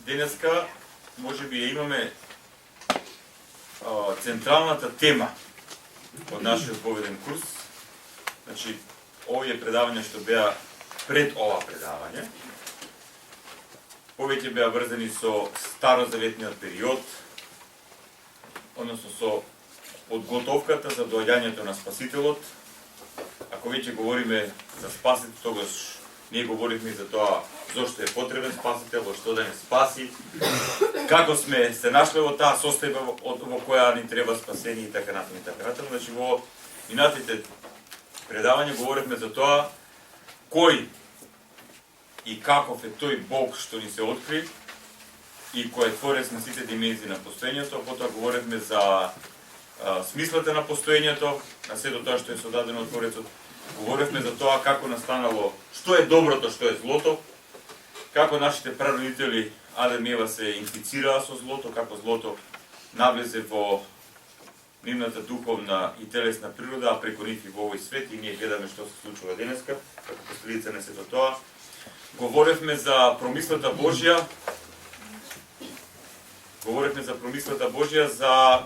денеска може би ја имаме централната тема од нашиот поведен курс. Значи, овие предавања што беа пред ова предавање, повеќе беа врзани со старозаветниот период, односно со подготовката за доаѓањето на Спасителот. Ако веќе говориме за Спасител, тогаш ние говорихме за тоа зошто е потребен Спасител, во што да не спаси, како сме се нашле во таа состојба во која ни треба спасение и така натаму и така натаму. Значи во минатите предавања говоревме за тоа кој и каков е тој Бог што ни се откри и кој е творец на сите димензии на постоењето. Потоа говоревме за смислата на постоењето, на сето тоа што е создадено од Творецот. Говоревме за тоа како настанало, што е доброто, што е злото, како нашите прародители Адам и Ева се инфицираа со злото, како злото навлезе во нивната духовна и телесна природа, а преку нив и во овој свет, и ние гледаме што се случува денеска, како последица на сето тоа. Говоревме за промислата Божја, за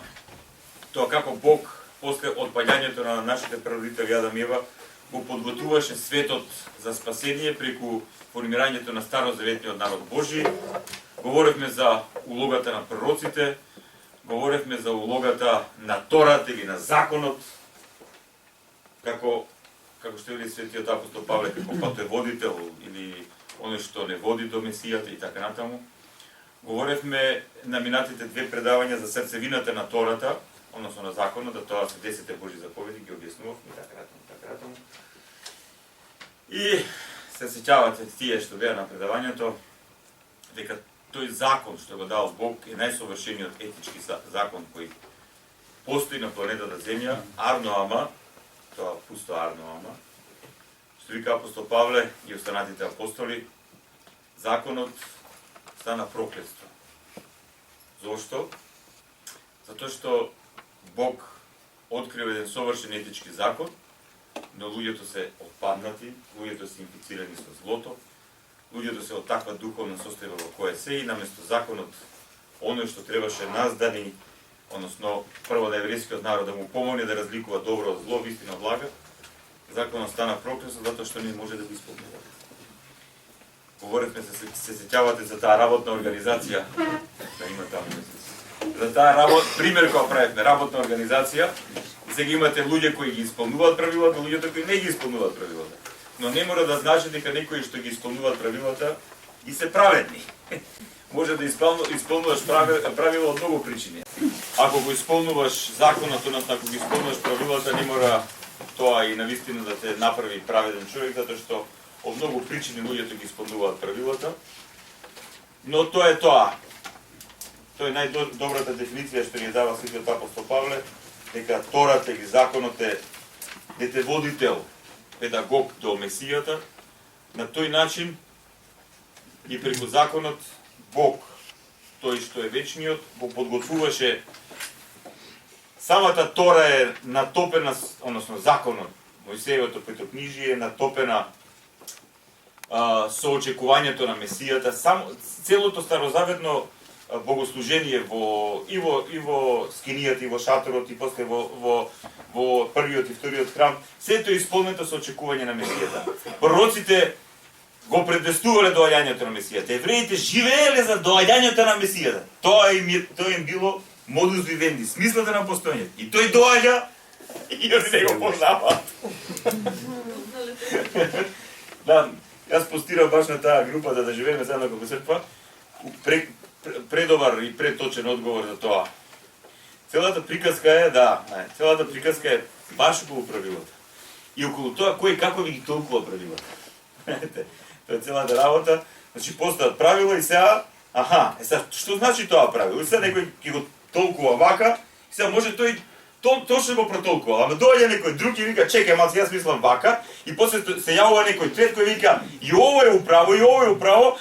тоа како Бог после отпаѓањето на нашите прародители Адам и Ева го подготвуваше светот за спасение преку формирањето на старозаветниот народ Божи. Говоревме за улогата на пророците, говоревме за улогата на Тората или на законот, како што вели светиот апостол Павле, како патоводител или оној што не води до Месијата и така натаму. Говоревме на минатите две предавања за срцевината на Тората, односно на законот, да тоа се 10 Божи заповеди, ги објаснувавме и така натаму. И се сеќавате тие што беа на предавањето, дека тој закон што го дал Бог е најсовршениот етички закон кој постои на планетата Земја, арно ама, тоа пусто арно ама, што вика апостол Павле и останатите апостоли, законот стана проклетство. Зошто? Затоа што Бог открива еден совршен етички закон, но луѓето се отпаднати, луѓето се инфицирани со злото, луѓето се од таква духовна состојба во која се и наместо законот, оној што требаше нас да ни, односно прво на еврејскиот народ да му помогне да разликува добро од зло, вистина од лага, законот стана проклетство затоа што не може да го исполнува. Говоревме се сеќавате за таа работна организација, да има таму за таа пример која правевме, работна организација, и сега имате луѓе кои ги исполнуваат правилата, луѓето кои не ги исполнуваат правилата. Но не мора да значи дека некои што ги исполнуваат правилата и се праведни. Може да исполнуваш правила од многу причини. Ако го исполнуваш законот, односно ако ги исполнуваш правилата, не мора тоа и навистина да те направи праведен човек, затоа што од многу причини луѓето ги исполнуваат правилата. Но тоа е тоа. Тоа е најдобрата дефиниција што ни дава светиот апостол Павле, дека Тората или законот е детеводител, педагог до Месијата. На тој начин и преку законот Бог, тој што е вечниот, го подготвуваше. Самата Тора е натопена, односно законот, Мојсеевото петокнижие е натопена со очекувањето на Месијата. Целото старозаветно богослужение и во скинијата, и во шаторот, и после во првиот и вториот храм, сето е исполнето со очекување на Месијата. Пророците го предвестувале доаѓањето на Месијата. Евреите живееле за доаѓањето на Месијата. Тоа им било модус вивенди, смислата на постоењето. И тој доаѓа и они не го познаваат. Да, јас постирав баш на таа група да живееме заедно како црква. Предобар и преточен одговор за тоа. Целата приказка е баш околу правилата. И околу тоа кој како ви ги толкува правилата. Тоа е целата работа. Значи постојат правила и сега, што значи тоа правило? И сега некој ќе го толкува вака, и сега може тој точно го протолкува, ама доаѓа некој друг и вика чекај малку, јас мислам вака, и после се јавува некој трет кој вика и ово е управо,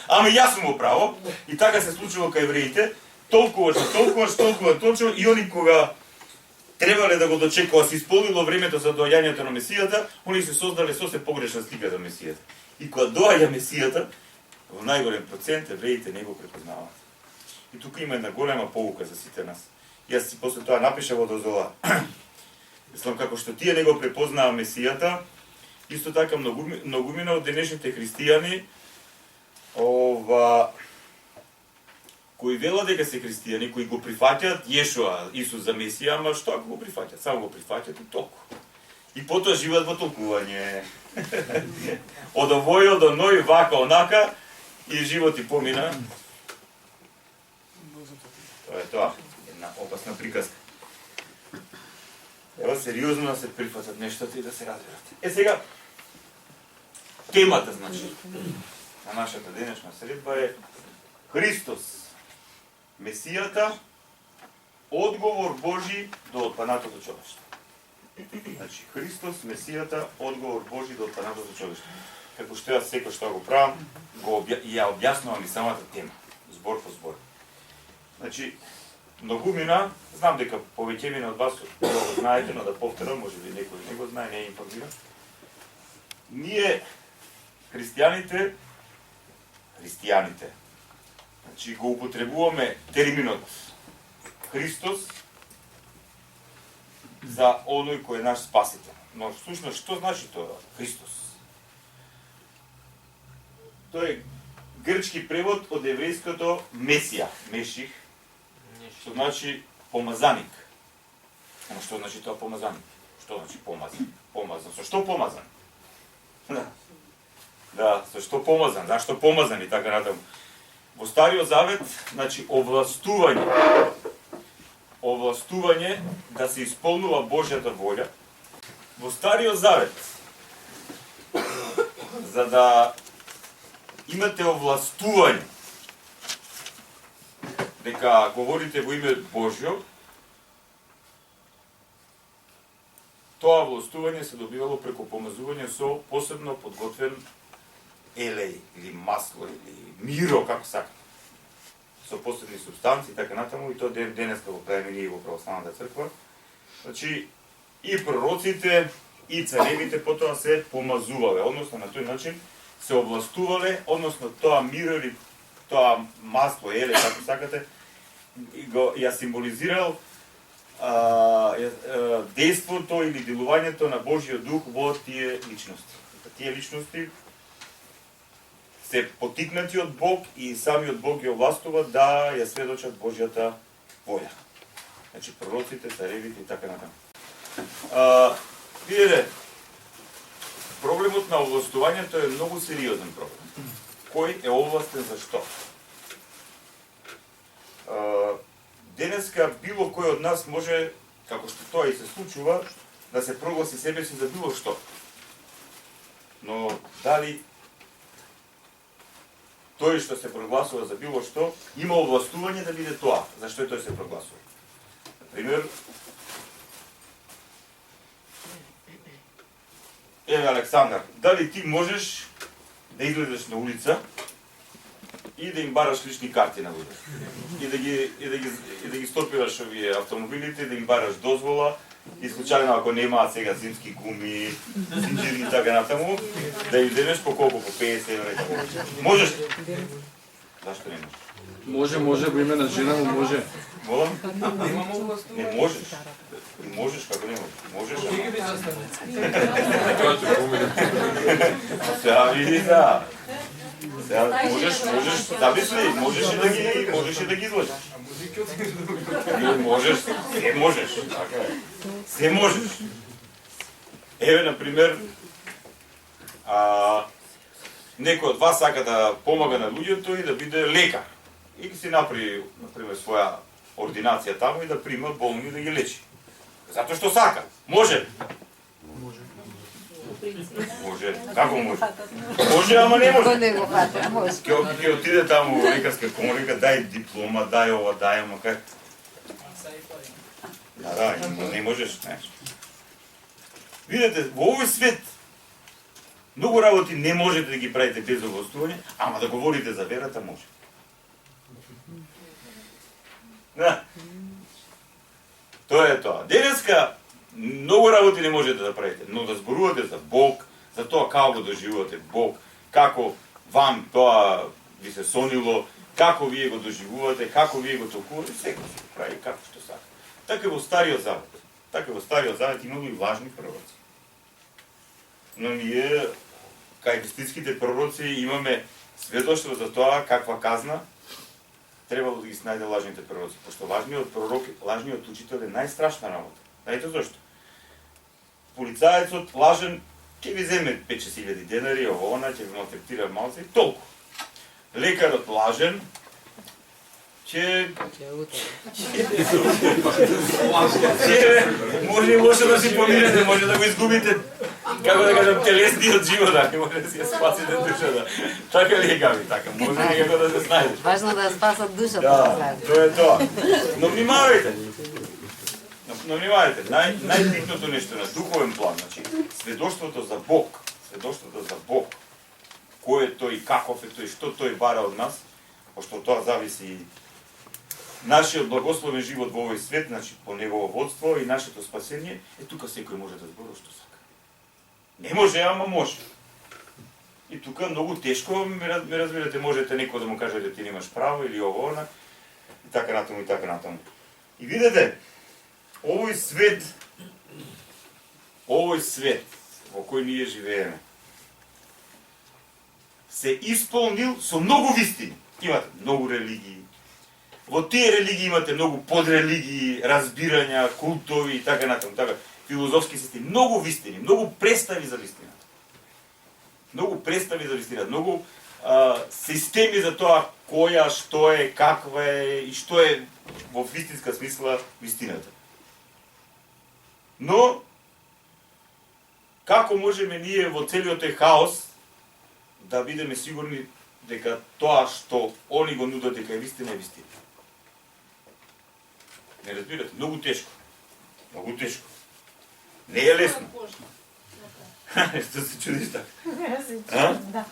ама јас сум управо. И така се случува кај евреите, толкуваш, и они кога требале да го дочекуваат, се исполнило времето за доаѓањето на Месијата, они се создале сосем погрешна слика за Месијата. И кога доаѓа Месијата, во најголем процент евреите не го препознаваат. И тука има една голема поука за сите нас. Јас си после тоа напишав во дозвола. Мислам, како што тие не го препознаа Месијата, исто така многумина од денешните христијани, кои велат дека се христијани, кои го прифаќаат Јешуа, Исус за Месија, ама што ако го прифаќаат? Само го прифаќаат и толку. И потоа живеат во толкување. Од овој, од оној, вака, онака, и живот и помина. Тоа е тоа. Една опасна приказка. Ева сериозно да се прифатат нештата и да се разберат. Сега, темата, значи, на нашата денешна средба е Христос, Месијата, одговор Божи до отпанатото човештво. Значи, Христос, Месијата, одговор Божи до отпанатото човештво. Како што јас секој што го правам, ја објаснувам и самата тема, збор по збор. Значи, многумина, знам дека повеќемина од вас го знаете, но да повторам, може би некој не го знае, не е информиран. Ние, христијаните, значи го употребуваме терминот Христос за оној кој е наш спасител. Но всушност што значи тоа Христос? Тоа е грчки превод од еврејското Месија, Меших, што значи помазаник. Но што значи тоа помазаник? Што значи помазан? Помазан. Со што помазан? Да, со што помазан? Зашто помазан и така натаму? Во Стариот Завет, значи овластување да се исполнува Божјата волја. Во Стариот Завет, за да имате овластување дека говорите во име Божјо, тоа овластување се добивало преку помазување со посебно подготвен елеј или масло или миро, како сака, со посебни субстанции, така натаму, и тоа денеска го правиме ние во православната црква. Значи, и пророците, и царевите потоа се помазувале, односно на тој начин се овластувале, односно тоа миро или тоа масло, еле, како сакате, ја символизирал действото или делувањето на Божјиот дух во тие личности. Тие личности се потикнати од Бог и самиот Бог ги овластува да ја сведочат Божјата волја. Значи пророците, царевите и така натаму. Видите, проблемот на овластувањето е многу сериозен проблем. Кој е овластен за што? Денеска било кој од нас може, како што тоа и се случува, да се прогласи себе си за било што. Но дали тој што се прогласува за било што, има овластување да биде тоа, зашто тој се прогласува. Например, еве Александар, дали ти можеш да излезеш на улица и да им бараш лични карти на луѓе? И да ги стопираш овие автомобилите, да им бараш дозвола, и случајно ако немаат сега зимски гуми, зинџири и така натаму, да им земеш по колку, по 50 евра. Можеш? Зашто не можеш? Може, во име на жена му може. Молам? Не можеш. Не можеш, како не можеш? Можеш, сега види, да. Сега можеш, замисли, можеш и да ги излъжеш. Можеш, се можеш. Се можеш. Еве, например, некој од вас сака да помага на луѓето и да биде лекар. И си направи, например, своја ординација таму и да прима болни и да ги лечи. Затоа што сака. Може. Може. Како може? Може, ама не може. Ке отиде таму во лекарска комора, дај диплома, дај ова, дај ама кај. Да, не можеш, знаеш. Видете, во овој свет многу работи не можете да ги правите без овластување, ама да говорите за верата може. Да. Тоа е тоа. Денеска многу работи не можете да правите, но да зборувате за Бог, за тоа како го доживувате Бог, како вам тоа ви се сонило, како вие го доживувате, како вие го толкувате, секој се прави како што сака. Така во Стариот Завет. Така во Стариот Завет имало и лажни пророци. Но ние, кај вистинските пророци, имаме сведоштво за тоа каква казна требало да ги снајде лажните пророци. Пошто лажниот пророк, лажниот учител е најстрашна работа. Знаете зашто? Полицаецот лажен ќе ви земе 5-6 денари, ово она, ќе ви малтретира малце и толку. Лекарот лажен ќе може и лошо да си поминете, може да го изгубите, како да кажам, телесниот живот, не може да си ја спасите душата. Така ли е, Габи? Така, може некако да се знаеш. Важно да ја спасат душата. Да, тоа е тоа. Но внимавајте. Но внимавајте, најбитното нешто на духовен план, значи, сведоштвото за Бог, кој е тој, каков е тој, што тој бара од нас, пошто тоа зависи и нашиот благословен живот во овој свет, значи по негово водство и нашето спасение, тука секој може да зборува што сака. Не може, ама може. И тука многу тешко, ме разбирате, можете некој да му каже да ти немаш право или ово, она, и така натаму, и така натаму. И видете, овој свет во кој ние живееме, се исполнил со многу вистини. Имате многу религии. Во тие религии имате многу подрелигии, разбирања, култови и така натаму, така, филозофски системи, многу вистини, многу представи за вистината. Многу системи за тоа која, што е, каква е и што е во вистинска смисла вистината. Но, како можеме ние во целиот тој хаос да бидеме сигурни дека тоа што они го нудат дека е вистина е вистина? Не разбирате, многу тешко. Не е лесно. Што се чудиш така? Да.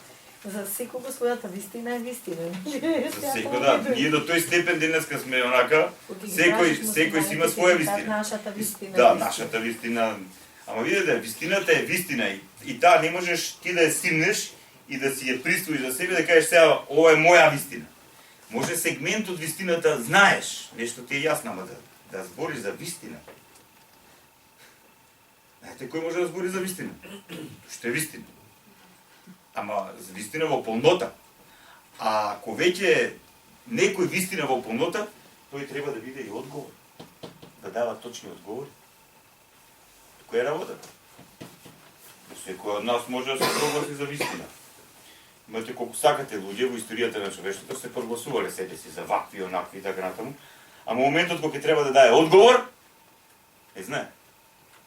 За секого својата вистина е вистина. За секој, да. Ние до тој степен денеска сме онака, секој си има своја вистина. Нашата вистина. Да, нашата вистина. Ама видите, вистината е вистина и таа не можеш ти да ја симнеш и да си ја присвоиш за себе, да кажеш сега, ова е моја вистина. Може сегмент од вистината знаеш, нешто ти е јасно, ама да збориш за вистина. Знаете кој може да збори за вистина? Што е вистина? Ама за вистина во полнота. А ако веќе некој вистина во полнота, тој треба да биде и одговор. Да дава точни одговори. Која е работата? Секој од нас може да се прогласи за вистина. Имате колку сакате луѓе во историјата на човештвото се прогласувале себе си за вакви, онакви и така натаму. А моментот кога ќе треба да даде одговор, не знае.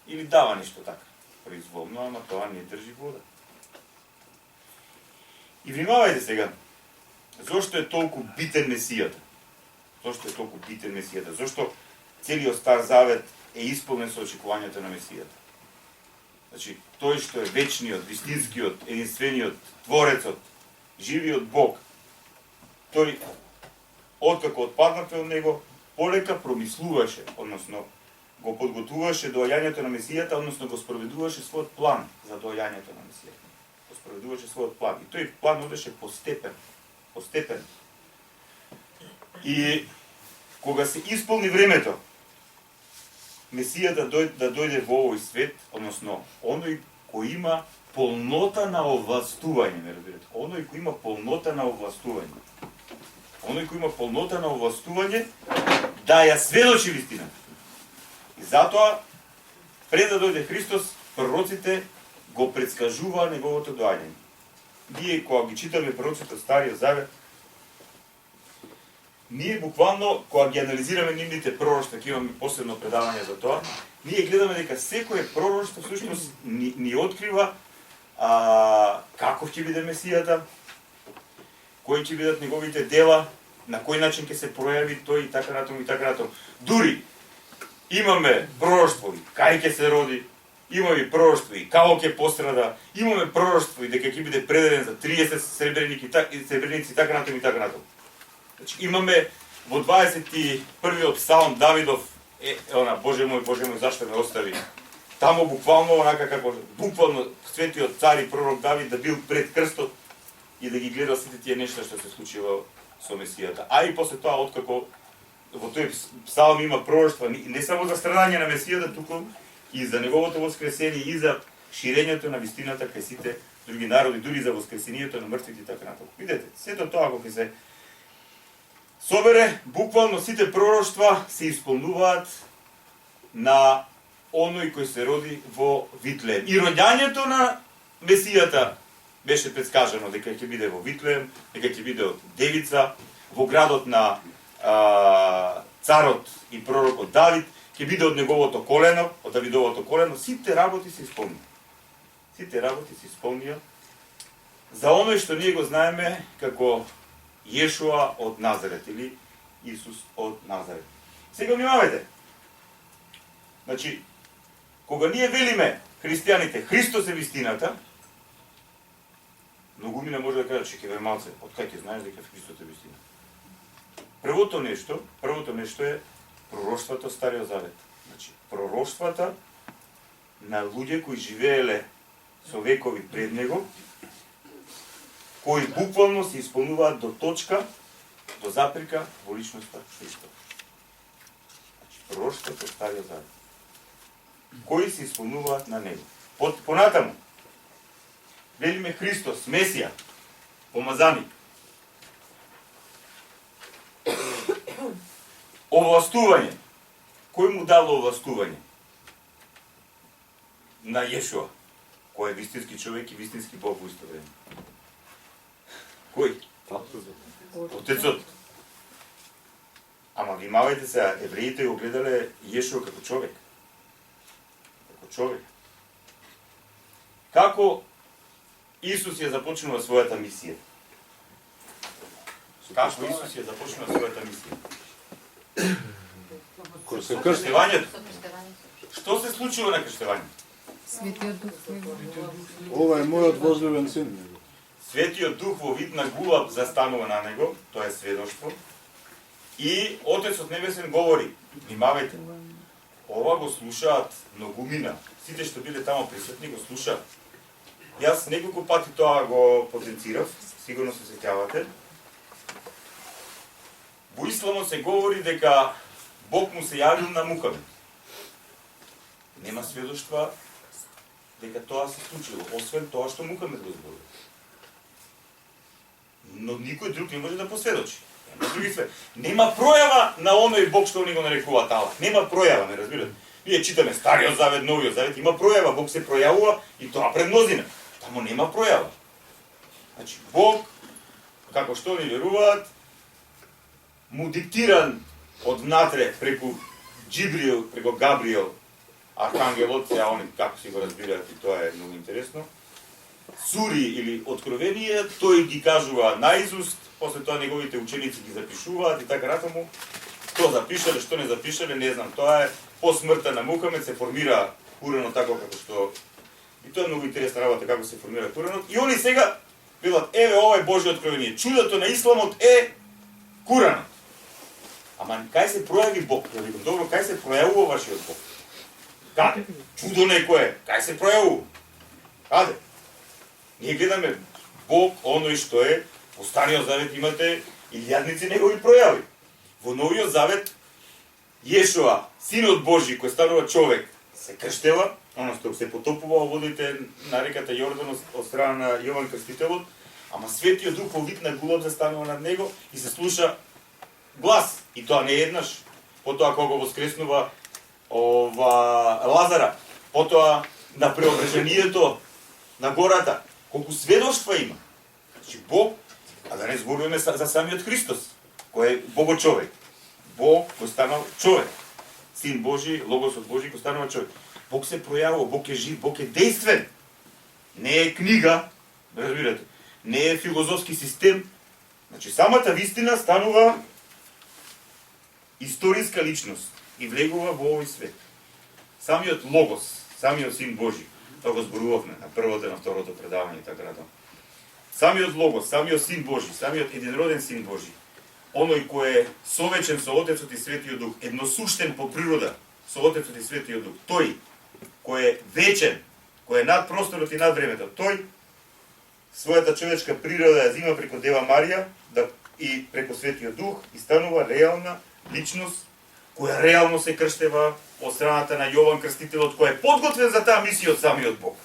Или дава нешто така, произволно, ама тоа не држи вода. И внимавајте сега, зошто е толку битен Месијата? Зошто целиот Стар Завет е исполнен со очекувањата на Месијата? Значи, тој што е вечниот, вистинскиот, единствениот, Творецот, живиот Бог, тој, откако отпаднавте од него, полека промислуваше, односно, го подготвуваше доаѓањето на Месијата, односно го спроведуваше својот план за доаѓањето на Месијата. И тој план одеше постепен. И кога се исполни времето, Месијата да дојде во овој свет, односно, оној кој има полнота на овластување, ме разбирате? Оној кој има полнота на овластување, да ја сведочи вистината. И затоа, пред да дојде Христос, пророците го предскажуваа неговото доаѓање. Ние, кога ги читаме пророците од Стариот Завет, ние буквално, кога ги анализираме нивните пророштва, ќе имаме посебно предавање за тоа, ние гледаме дека секое пророштво всушност ни открива каков ќе биде Месијата, кои ќе бидат неговите дела, на кој начин ќе се пројави тој и така натаму. Дури имаме пророштво и кај ќе се роди, имаме пророштво и како ќе пострада, имаме пророштво и дека ќе биде предаден за 30 сребреници и така натаму. Значи, имаме во 21-виот псалм Давидов, Боже мој, зашто ме остави? Тамо буквално, онака како, светиот цар и пророк Давид да бил пред крстот и да ги гледал сите тие нешта што се случило со Месијата. А и после тоа, откако во тој псалм има пророштва не само за страдање на Месијата, туку и за неговото воскресение, и за ширењето на вистината кај сите други народи, дури за воскресението на мртвите и така натаму. Видете, сето тоа кога се собере, буквално сите пророштва се исполнуваат на оној кој се роди во Витлеем. И роѓањето на Месијата беше предскажано дека ќе биде во Витлеем, дека ќе биде од девица, во градот на царот и пророкот Давид, ќе биде од неговото колено, од Давидовото колено. Сите работи се исполнија. Сите работи се исполнија за оној што ние го знаеме како Јешуа од Назарет или Исус од Назарет. Сега внимавајте. Значи, кога ние велиме христијаните Христос е вистината, многумина може да кажат, че ќе малце, од кај ќе знаеш дека Христос е вистина. Првото нешто е пророштвата од Стариот Завет. Значи, пророштвата на луѓе кои живееле со векови пред него, кои буквално се исполнуваат до точка, до заприка во личноста Христос. Значи, пророштвата од Стариот Завет, кои се исполнуваат на него. Понатаму, велиме Христос, Месија, помазаник. Овластување. Кој му дало овластување? На Јешуа, кој е вистински човек и вистински Бог во исто време. Кој? Отецот. Ама внимавајте се, евреите го гледале Јешуа како човек. Како човек. Како Исус ја започнува својата мисија? Како Исус ја започнува својата мисија? Со крштевањето. Што се случува на крштевањето? Светиот Дух. Ова е мојот возлюбен син. Светиот Дух во вид на гулаб застанува на него, тоа е сведоштво. И Отецот Небесен говори, внимавајте, ова го слушаат многумина. Сите што биле тамо присутни го слушаат. Јас неколку пати тоа го потенцирав, сигурно се сеќавате. Во исламот се говори дека Бог му се јавил на Мухамед. Нема сведоштва дека тоа се случило, освен тоа што Мухамед го зборува. Но никој друг не може да посведочи. Нема други све. Нема пројава на оној Бог што они го нарекуваат Аллах. Нема пројава, ме разбирате. Ние читаме Стариот Завет, Новиот Завет, има пројава, Бог се пројавува и тоа пред мнозина. Тамо нема пројава. Значи, Бог, како што ни веруваат, му диктиран од внатре преку Джибриел, преку Габриел, архангелот, сега они како си го разбираат и тоа е многу интересно, сури или откровение, тој ги кажува наизуст, после тоа неговите ученици ги запишуваат и така натаму. Што запишале, што не запишале, не знам, тоа е по смртта на Мухамед се формира Куранот тако како што и тоа е многу интересна работа како се формира Куранот. И они сега велат, еве ова е Божјо откровение. Чудото на исламот е Куранот. Ама кај се пројави Бог? Да викам, добро, кај се пројавува вашиот Бог? Каде? Чудо некое, кај се пројавува? Каде? Ние гледаме Бог, оној што е, во Стариот Завет имате илјадници негови пројави. Во Новиот Завет, Јешуа, Синот Божи, кој станува човек, се крштева, оно што се потопува во водите на реката Јордан од страна на Јован Крстителот, ама Светиот Дух во вид на гулаб застанува над него и се слуша глас. И тоа не еднаш. Потоа кога воскреснува Лазара, потоа на преображението на гората, колку сведоштва има. Значи Бог, а да не зборуваме за самиот Христос, кој е Богочовек. Бог кој станал човек. Син Божи, Логосот Божи кој станува човек. Бог се пројавува, Бог е жив, Бог е действен. Не е книга, разбирате, не е филозофски систем. Значи самата вистина станува историска личност и влегува во овој свет. Самиот Логос, самиот Син Божи, тоа го зборувавме на првото и на второто предавање и така натаму. Самиот Логос, самиот Син Божи, самиот единроден Син Божи, оној кој е совечен со Отецот и Светиот Дух, едносуштен по природа со Отецот и Светиот Дух, тој кој е вечен, кој е над просторот и над времето, тој својата човечка природа ја зима преку Дева Марија, да и преко Светиот Дух и станува реална личност која реално се крштева од страната на Јован Крстителот, кој е подготвен за таа мисија од самиот Бог.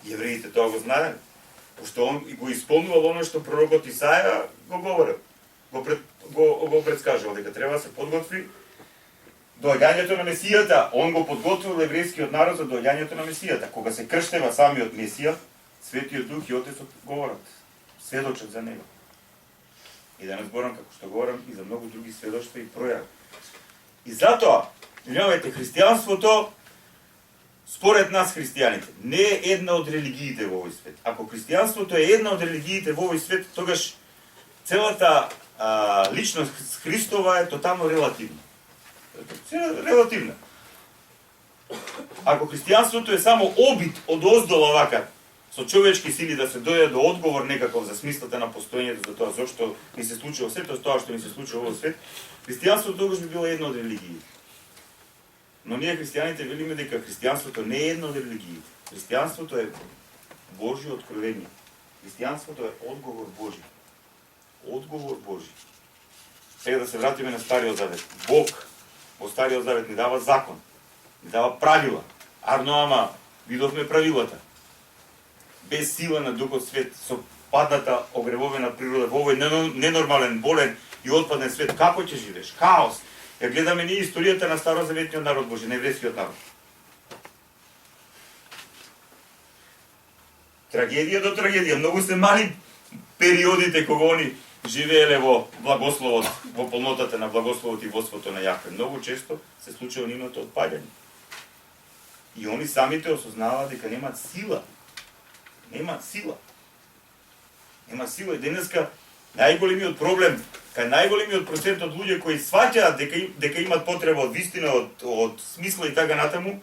Јевреите тоа го знаеле, пошто он го исполнувал оно што пророкот Исаја го говорил, го предскажал дека треба да се подготви доаѓањето на Месијата. Он го подготвил еврејскиот народ за доаѓањето на Месијата. Кога се крштева самиот Месија, Светиот Дух и Отецот говорат, сведочат за него. И да не зборам како што говорам и за многу други сведоштва и пројави. И затоа, внимавајте, христијанството, според нас христијаните, не е една од религиите во овој свет. Ако христијанството е една од религиите во овој свет, тогаш целата личност Христова е тотално релативна. Релативна. Ако христијанството е само обид од оздола вака, со човечки сили да се дојде до одговор некаков за смислата на постоењето, за тоа зошто ни се случува сето тоа што ни се случува во овој свет, христијанството тогаш би било една од религиите. Но ние христијаните велиме дека христијанството не е една од религиите. Христијанството е Божјо откровение. Христијанството е одговор Божи. Одговор Божи. Сега да се вратиме на Стариот Завет. Бог во Стариот Завет ни дава закон, ни дава правила. Арно ама видовме правилата. Без сила на Духот Свет, со падната огревовена природа, во овој ненормален, болен и отпаден свет, како ќе живееш? Хаос. Ја гледаме ние историјата на Старозаветниот народ Божи, на еврејскиот народ. Трагедија до трагедија. Многу се мали периодите кога они живееле во благословот, во полнотата на благословот и водството на Јахве. Многу често се случува нивното отпаѓање. И они самите осознаваат дека немаат сила. Немаат сила. Нема сила. И денеска најголемиот проблем, кај најголемиот процент од луѓе кои сваќаат дека имаат потреба од вистина, од смисла и така натаму,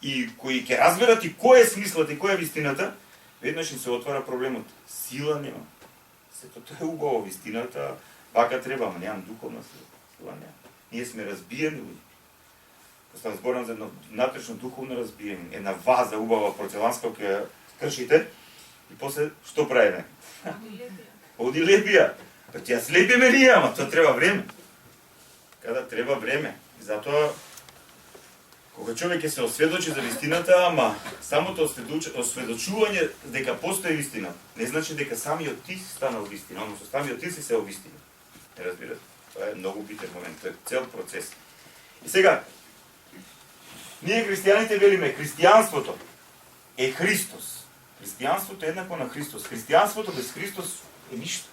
и кои ќе разберат и кој е смислот и кој е вистината, веднаш им се отвара проблемот. Сила нема. Сето тоа е убаво, вистината, вака треба, ама немам духовна сила. Сила нема. Ние сме разбиени луѓе. Стан зборам за едно внатрешно духовно разбиение, една ваза убава порцеланска која кршите и после што правиме? Оди лепија. Па ќе ја слепиме ние, ама тоа треба време. Када треба време. И затоа кога човек ќе се осведочи за вистината, ама самото осведочување дека постои вистина, не значи дека самиот ти си станал вистина, односно самиот ти си се вистина. Не разбирате? Тоа е многу битен момент, тоа е цел процес. И сега, ние христијаните велиме, христијанството е Христос. Христијанството е еднакво на Христос. Христијанството без Христос е ништо.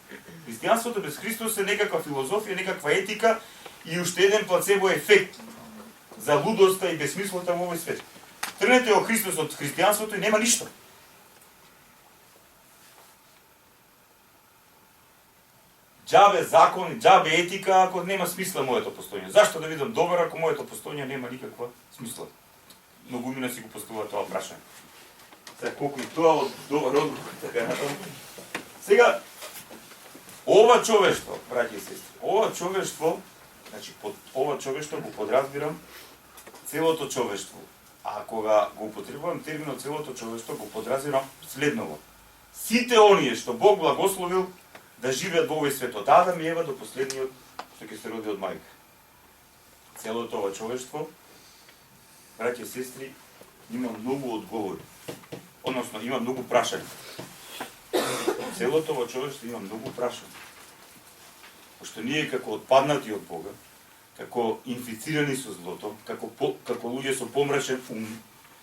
Христијанството без Христос е некаква филозофија, некаква етика и уште еден плацебо ефект за лудоста и безсмислата во овој свет. Тргнете од Христос од христијанството и нема ништо. Џабе закон, џабе етика, ако нема смисла моето постоење. Зашто да видам добар ако моето постоење нема никаква смисла? Многумина си го поставува тоа прашање. Сега колку и тоа од добар одговор, така натаму. Сега, ова човештво, браќи и сестри, ова човештво, значи под ова човештво го подразбирам целото човештво. А кога го употребувам терминот целото човештво, го подразбирам следново. Сите оние што Бог благословил да живеат во овој свет, од Адам и Ева до последниот што ќе се роди од мајка. Целото ова човештво, браќи и сестри, има многу одговори. Односно, има многу прашања. Целото ова човештво има многу прашања. Пошто ние како отпаднати од Бога, како инфицирани со злото, како луѓе со помрачен ум,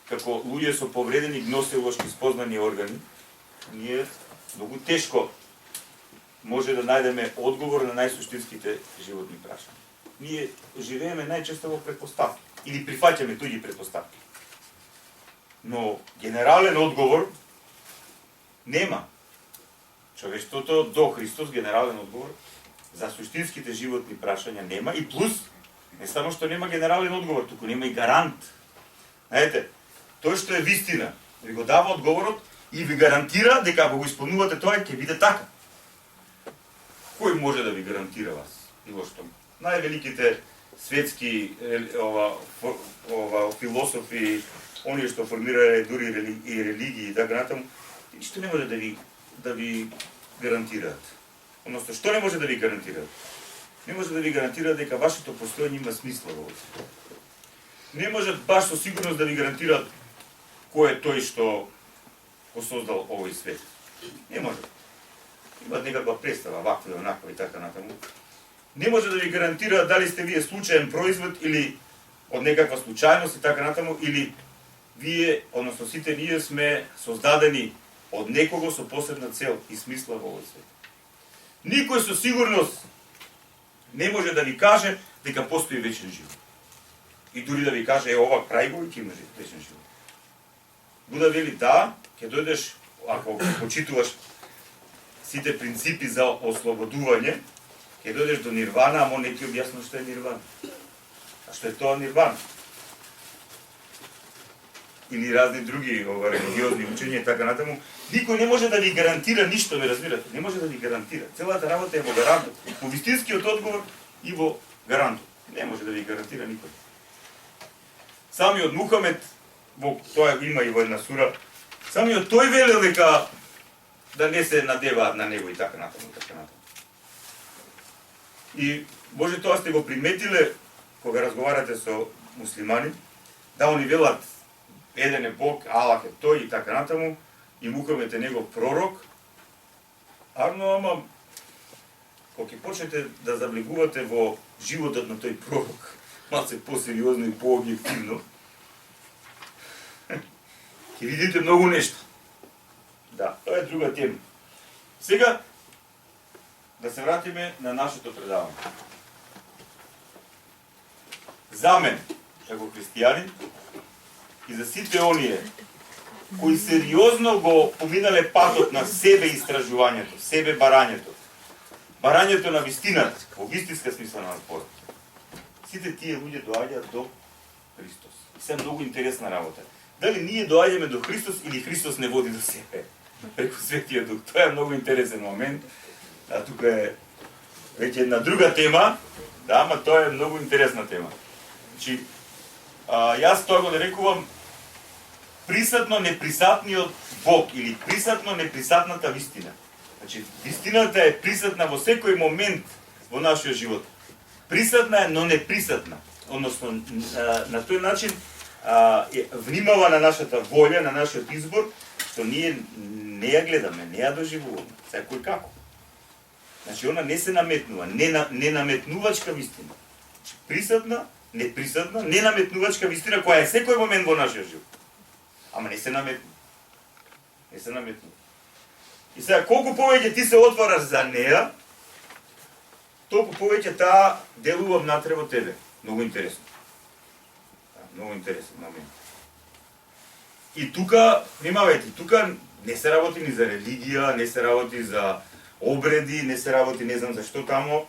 како луѓе со повредени гносеолошки спознани органи, ние многу тешко може да најдеме одговор на најсуштинските животни прашања. Ние живееме најчесто во претпоставки или прифаќаме туѓи претпоставки. Но генерален одговор нема. Човештвото до Христос генерален одговор за суштинските животни прашања нема и плюс не само што нема генерален одговор, туку нема и гарант. Знаете, тој што е вистина, ви го дава одговорот и ви гарантира дека ако го исполнувате тоа ќе биде така. Кој може да ви гарантира вас? Било што. Највеликите светски философи, оние што формирале дури и религии и така натаму, ништо не може да ви гарантираат. односно што не може да ви гарантира? Не може да ви гарантира дека вашето постоење има смисла во овој свет. Не може баш со сигурност да ви гарантира кој е тој што го создал овој свет. Не може. Имат некаква представа, ваква и онаква и така натаму. Не може да ви гарантира дали сте вие случаен производ или од некаква случајност и така натаму, или вие, односно сите ние сме создадени од некого со посебна цел и смисла во овој свет. Никој со сигурност не може да ви каже дека постои вечен живот. И дури да ви каже, ова прај го и ќе имаш вечен живот. Буда вели, да, ќе дојдеш, ако почитуваш сите принципи за ослободување, ќе дојдеш до нирвана, ама не ти објаснува што е нирвана. А што е тоа нирвана? Или разни други религиозни учења и така натаму, никој не може да ви гарантира ништо, ме разбирате, не може да ви гарантира. Целата работа е во гарантот, во вистинскиот одговор и во гарантот. Не може да ви гарантира никој. Самиот Мухамед, во тоа има и во една сура, самиот тој велел дека да не се надеваат на него и така натаму, така натаму. И може тоа сте го приметиле кога разговарате со муслимани, да они велат еден е Бог, Аллах е тој и така натаму, и Мухамед е негов пророк. Арно, ама кога ќе почнете да заблегувате во животот на тој пророк, малце посериозно и пообјективно, ќе видите многу нешто. Да, тоа е друга тема. Сега, да се вратиме на нашето предавање. За мен, како христијанин, и за сите оние кои сериозно го поминале патот на себе истражувањето, себе барањето, барањето на вистината, во вистинска смисла на зборот. Сите тие луѓе доаѓаат до Христос. Се многу интересна работа. Дали ние доаѓаме до Христос или Христос не води до себе? Преку Светиот Дух. Тоа е многу интересен момент. А тука е веќе една друга тема, да, ама тоа е многу интересна тема. Значи, јас тоа го нарекувам присатно неприсатниот Бог или присатно неприсатната вистина. Значи, вистината е присатна во секој момент во нашиот живот. Присатна е, но неприсатна. Односно, на тој начин внимава на нашата волја, на нашиот избор, што ние не ја гледаме, не ја доживуваме. Секој како. Значи, она не се наметнува, не наметнувачка вистина. Значи, присатна, неприсатна, ненаметнувачка вистина, која е секој момент во нашиот живот. Ама не се наметнува. Не се наметнува. И сега, колку повеќе ти се отвараш за неа, толку повеќе таа делува внатре во тебе. Многу интересно. Многу интересен момент. И тука, внимавајте, тука не се работи ни за религија, не се работи за обреди, не се работи не знам за што тамо,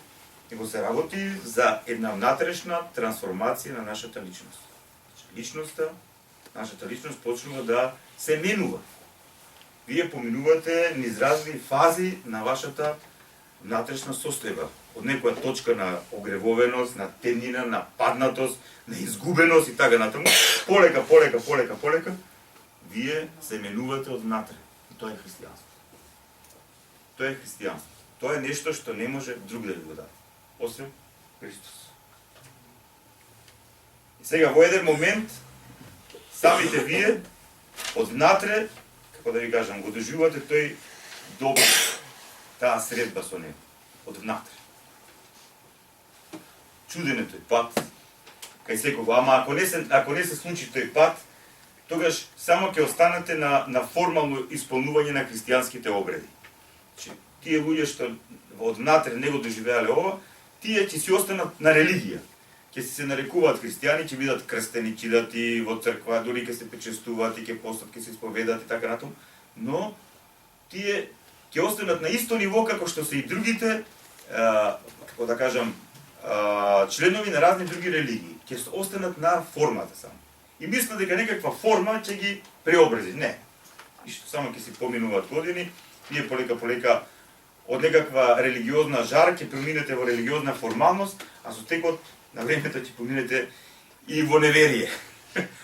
него се работи за една внатрешна трансформација на нашата личност. Личноста, нашата личност почнува да се менува. Вие поминувате низ разни фази на вашата внатрешна состојба. Од некоја точка на огревовеност, на темнина, на паднатост, на изгубеност и така натаму. Полека, вие се менувате од внатре. И тоа е христијанство. Тоа е христијанство. Тоа е нешто што не може друг да ви го даде, освен Христос. И сега во еден момент самите вие од внатре, како да ви кажам, го доживувате тој добар, таа средба со него, од внатре. Чуден е тој пат, кај секого, ама ако не се случи тој пат, тогаш само ќе останете на формално исполнување на христијанските обреди. Тие луѓе што од внатре не го доживеале ова, тие ќе си останат на религија. Ќе се нарекуваат христијани, ќе бидат крстени, ќе идат и во црква, дури ќе се причестуваат и ќе постат, ќе се исповедаат и така натаму, но тие ќе останат на исто ниво како што се и другите, како да кажам, членови на разни други религии. Ќе останат на формата само. И мислат дека некаква форма ќе ги преобрази. Не. Ништо, само ќе си поминуваат години, вие полека од некаква религиозна жар ќе преминете во религиозна формалност, а со текот на времето ќе поминете и во неверие.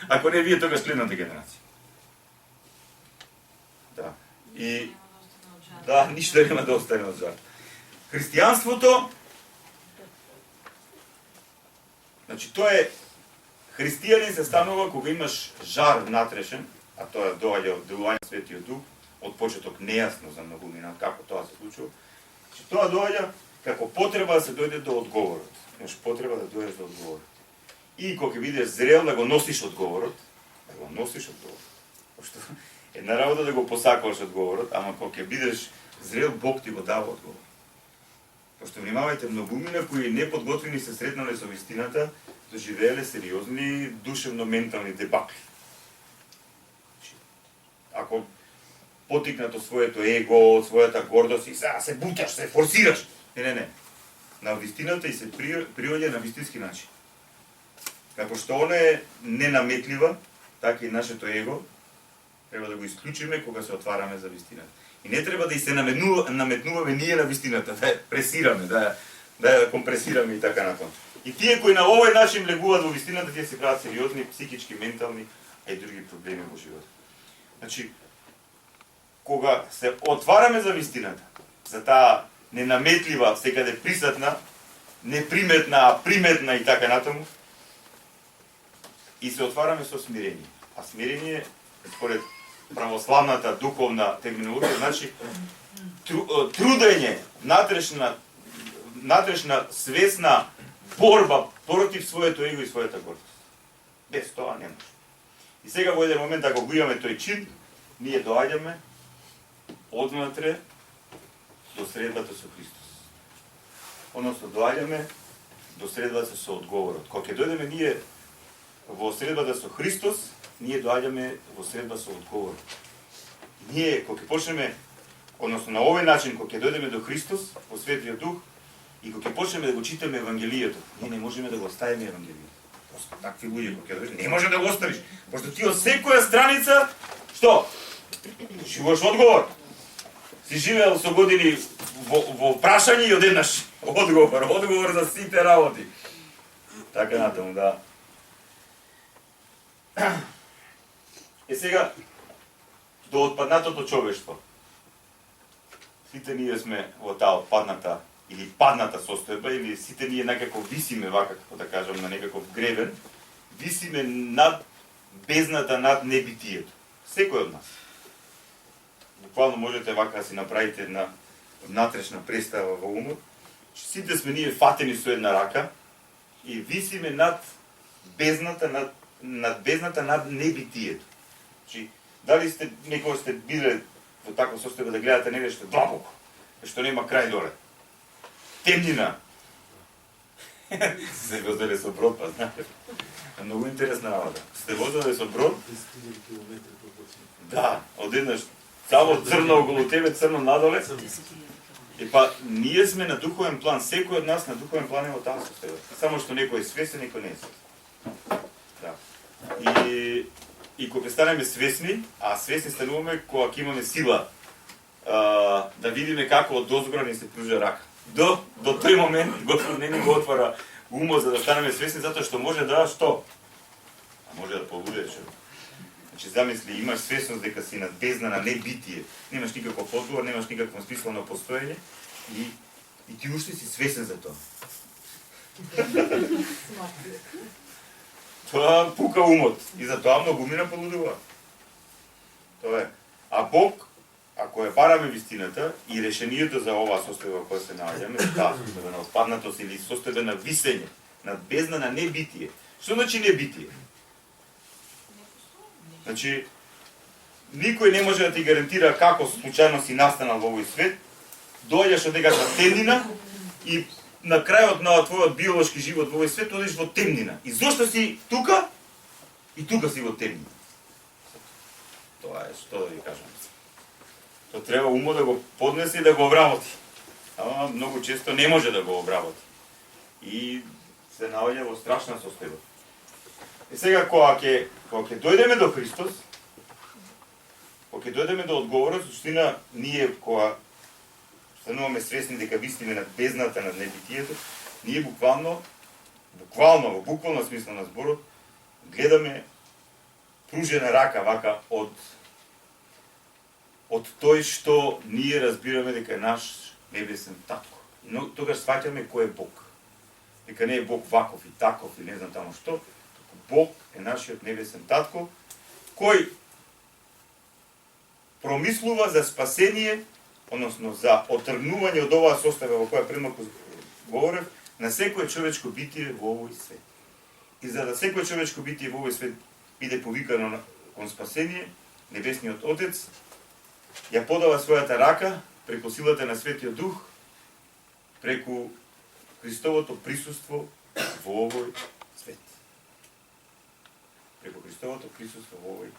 Ако не вие, тогаш следната генерација. Да. И да, ништо нема да остане од жар. Христијанството, значи тоа е, христијанин се станува кога имаш жар внатрешен, а тоа доаѓа од делување на Светиот Дух, од почеток нејасно за многумина како тоа се случува. Значи тоа доаѓа како потреба да се дојде до одговорот. Имаш потреба да дојдеш до одговорот. И кога ќе бидеш зрел да го носиш одговорот, Пошто една работа да го посакуваш одговорот, ама кога ќе бидеш зрел, Бог ти го дава одговор. Пошто внимавајте, многумина кои неподготвени се сретнале со вистината, доживееле сериозни душевно-ментални дебакли. Ако потикнато своето его, својата гордост и се буташ, се форсираш. Не. На вистината и се приоѓа на вистински начин. Како што она е ненаметлива, така и нашето его треба да го исклучиме кога се отвараме за вистината. И не треба да и се наметнуваме ние на вистината, да ја пресираме, да ја компресираме и така натаму. И тие кои на овој начин влегуваат во вистината, тие се прават сериозни психички, ментални, а и други проблеми во животот. Значи, кога се отвараме за вистината, за таа ненаметлива, секаде присатна, неприметна, приметна и така натаму, и се отвараме со смирение. А смирение, според православната духовна терминологија, значи трудење, внатрешна свесна борба против своето его и својата гордост. Без тоа не може. И сега во еден момент, ако го имаме тој чин, ние доаѓаме однатре до средбата со Христос. Односно, доаѓаме до средбата со одговорот. Кога ќе дојдеме ние во средбата со Христос, ние доаѓаме во средба со одговор. Ние, кога ќе почнеме, односно на овој начин, кога ќе дојдеме до Христос, во Светиот Дух, и кога ќе почнеме да го читаме Евангелието, ние не можеме да го оставиме Евангелието. Просто такви луѓе, кога ќе дојдеш, не може да го оставиш. Пошто ти од секоја страница, што? Шиваш одговор. Си живеел со години во прашање и одеднаш одговор за сите работи. Така натаму, да. Е сега, до отпаднатото човештво. Сите ние сме во таа отпадната или падната состојба, или сите ние некако висиме, вака како да кажам, на некаков гребен, висиме над бездната, над небитието. Секој од нас. Буквално можете вака да си направите една внатрешна представа во умот. Сите сме ние фатени со една рака и висиме над бездната, над небитието. Значи, дали сте некој сте биле во таква состојба да гледате нешто длабоко, што нема крај доле. Темнина. Се возеле со брод, па знаете. Многу интересна работа. Сте возеле со брод? Да, одеднаш само црно околу тебе, црно надоле. И па ние сме на духовен план, секој од нас на духовен план е во таа состојба. Само што некој е свесен, некој не е свесен. Да. И кога станеме свесни, а свесни стануваме кога ќе имаме сила да видиме како од дозгора ни се пружа рака. До тој момент Господ не ни го отвара умот за да станеме свесни, затоа што може да што? А може да полудеш. Значи замисли, имаш свесност дека си на бездна на небитие, немаш никаков одговор, немаш никакво смислено постоење и ти уште си свесен за тоа. Тоа пука умот и затоа многумина полудува. Тоа е. А Бог, ако ја бараме вистината и решението за оваа состојба која се наоѓаме, таа состојба на отпаднатост или состојба на висење, на бездна на небитие. Што значи небитие? Значи, никој не може да ти гарантира како случајно си настанал во овој свет, доаѓаш од некаква темнина и на крајот на твојот биолошки живот во овој свет одиш во темнина. И зошто си тука? И тука си во темнина. Тоа е, што да ви кажам. Тоа треба умот да го поднесе и да го обработи. Ама многу често не може да го обработи. И се наоѓа во страшна состојба. И сега, кога ќе дојдеме до Христос, кога ќе дојдеме до одговорот, суштина, ние кога стануваме свесни дека висиме над бездната, над небитието, ние буквално, во буквална смисла на зборот, гледаме пружена рака вака од тој што ние разбираме дека е наш небесен татко. но тогаш сваќаме кој е Бог. Дека не е Бог ваков и таков и не знам тамо што, туку Бог е нашиот небесен татко, кој промислува за спасение, односно за отргнување од оваа состава во која премалку говорев, на секое човечко битие во овој свет. И за да секое човечко битие во овој свет биде повикано кон спасение, Небесниот Отец ја подава својата рака преку силата на Светиот Дух, преку Христовото присуство во овој свет. Преку Христовото присуство во овој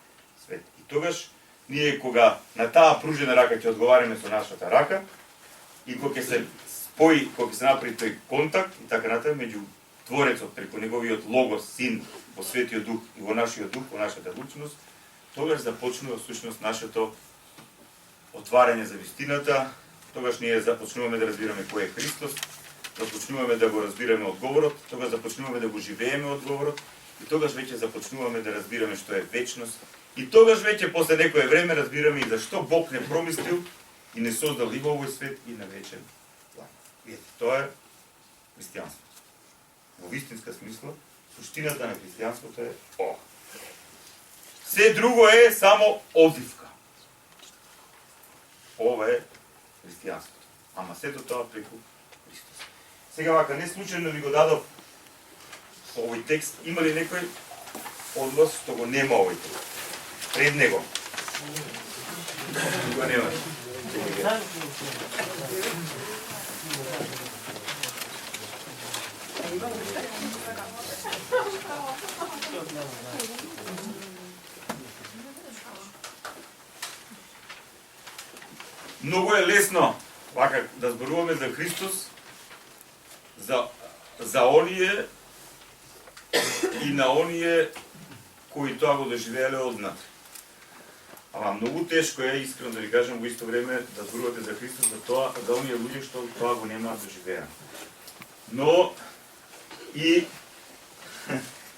свет. И тогаш ние кога на таа пружена рака ќе одговараме со нашата рака и кога ќе се спои, кога ќе се направи тој контакт и така натаму меѓу Творецот преку неговиот Логос, Син, во Светиот Дух и во нашиот дух, во нашата личност, тогаш започнува всушност нашето отварање за вистината, тогаш ние започнуваме да разбираме кој е Христос, започнуваме да го разбираме одговорот, тогаш започнуваме да го живееме одговорот и тогаш веќе започнуваме да разбираме што е вечност и тогаш веќе после некое време разбираме и зашто Бог не промислил и не создал и во овој свет и на вечен план. Видите, тоа е христијанство. Во вистинска смисла, суштината на христијанството е ова. Се друго е само одивка. Ова е христијанството. Ама сето тоа преку Христос. Сега вака, не случајно ви го дадов овој текст. Има ли некој од вас што го нема овој текст? Пред него. Го нема. Многу е лесно вака да зборуваме за Христос, за оние и на оние кои тоа го доживеале однатре. Ама многу тешко е, искрено да ви кажам, во исто време да зборувате за Христос, за оние луѓе што тоа го немаат доживеано. Но и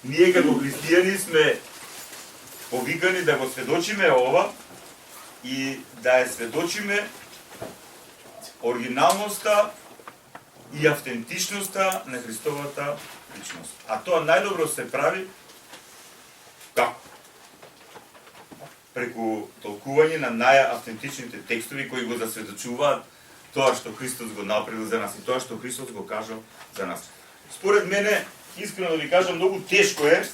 ние како христијани сме повикани да го сведочиме ова и да ја сведочиме оригиналноста и автентичноста на Христовата личност. А тоа најдобро се прави како? Преку толкување на најавтентичните текстови кои го засведочуваат тоа што Христос го направил за нас и тоа што Христос го кажал за нас. Според мене, искрено да ви кажам, многу тешко е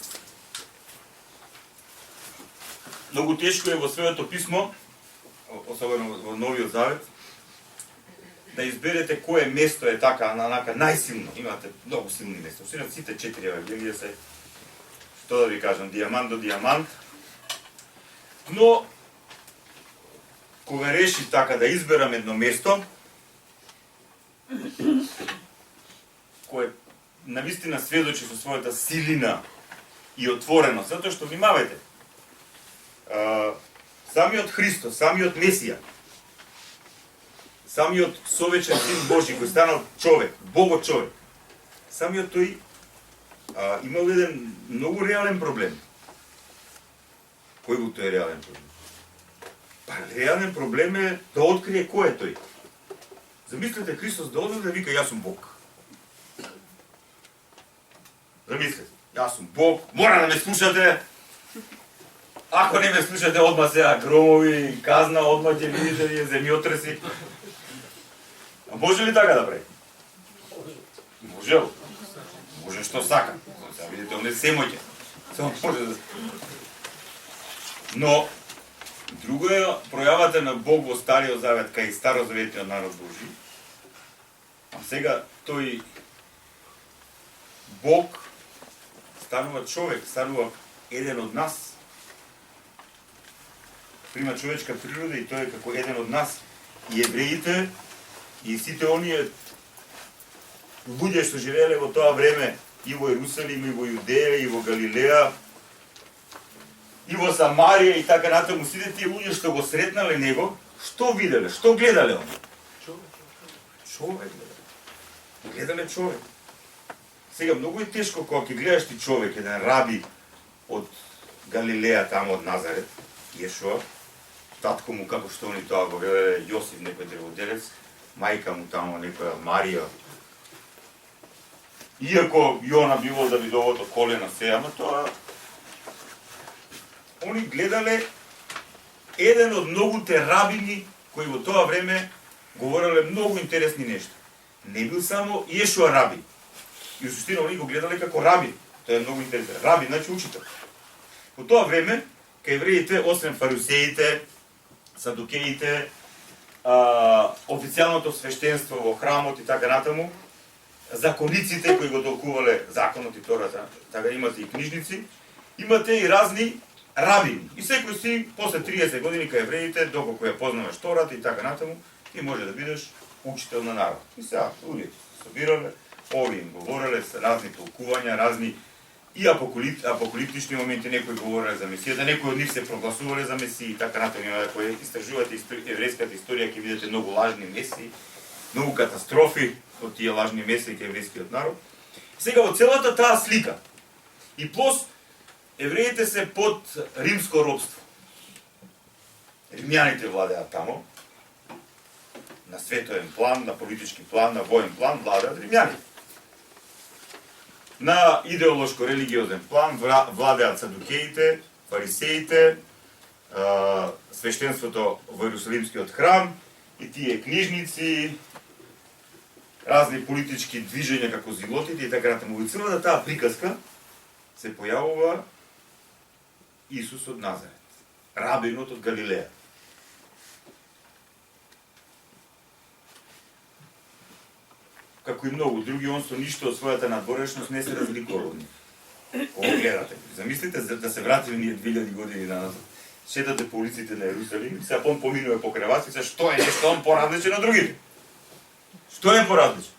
во Светото писмо, особено во Новиот Завет, да изберете кое место е така најсилно. Имате многу силни места. Сите 4 евангелија се, што да ви кажам, дијамант до дијамант. Но кога реши така да изберам едно место кое навистина сведочи со својата силина и отвореност, затоа што внимавајте, самиот Христос, самиот Месија, самиот совечен Син Божи кој станал човек, Богот човек, самиот тој имал еден многу реален проблем. Кој го тој реален проблем? Па реален проблем е да открие кој е тој. Замислете Христос да оде да вика јас сум Бог. Замислете, јас сум Бог, мора да ме слушате. Ако не ме слушате, одма сега громови, казна, одма ќе видите земјотреси. А може ли така да прави? Може. Може што сака. Сега видите, он е семоќе. Само може да... Но, друго е пројавата на Бог во Стариот Завет, кај Старозаветниот народ Божи. А сега тој Бог станува човек, станува еден од нас. Прима човечка природа и тој е како еден од нас. И евреите, и сите оние луѓе што живееле во тоа време и во Иерусалим, и во Јудеја, и во Галилеја, и во Самарија и така натаму, сите тие луѓе што го сретнале него, што виделе, што гледале они? Човек гледале. Гледале човек. Сега многу е тешко кога ќе гледаш ти човек, еден раби од Галилеја, тамо од Назарет, Јешуа, татко му како што они тоа го велеле, Јосиф, некој древоделец, мајка му тамо, некоја Марија. Иако Јона било Давидовото колено се, ама тоа... Они гледале еден од многуте рабини кои во тоа време говореле многу интересни нешта. Не бил само Јешуа рабин. И суштина они го гледале како рабин. Тоа е многу интересно. Рабин, значи учител. Во тоа време, кај евреите, освен фарисеите, садукеите, официјалното свештенство во храмот и така натаму, закониците кои го толкувале законот и Тората, така имате и книжници, имате и разни рабини. И секој си, после 30 години кај евреите, доколку ја познаваш Тората и така натаму, ти може да бидеш учител на народ. И сега, луѓето се собирале, ови им говореле с разни толкувања, разни и апокалиптични моменти, некои говореле за Месијата, некои од нив се прогласувале за Месија и така натаму. Ако истражувате еврејската историја, ќе видите многу лажни месии, многу катастрофи од тие лажни месии кај еврејскиот народ. Сега во целата таа слика и плюс евреите се под римско робство. Римјаните владеат тамо. На световен план, на политички план, на воен план владеат римјаните. На идеолошко-религиозен план владеат садукеите, фарисеите, свештенството во Иерусалимскиот храм и тие книжници, разни политички движења како зилотите и така натаму. Во целата таа приказка се појавува Исус од Назарет, рабинот од Галилеја. Како и многу други, он со ништо од својата надворешност не се разликува од нив. Кога гледате, замислите да се вратиме ние 2000 години назад. Шетате по улиците на Јерусалим, сега он поминува покрај вас и се што е нешто он поразличен од другите. Што е поразличен?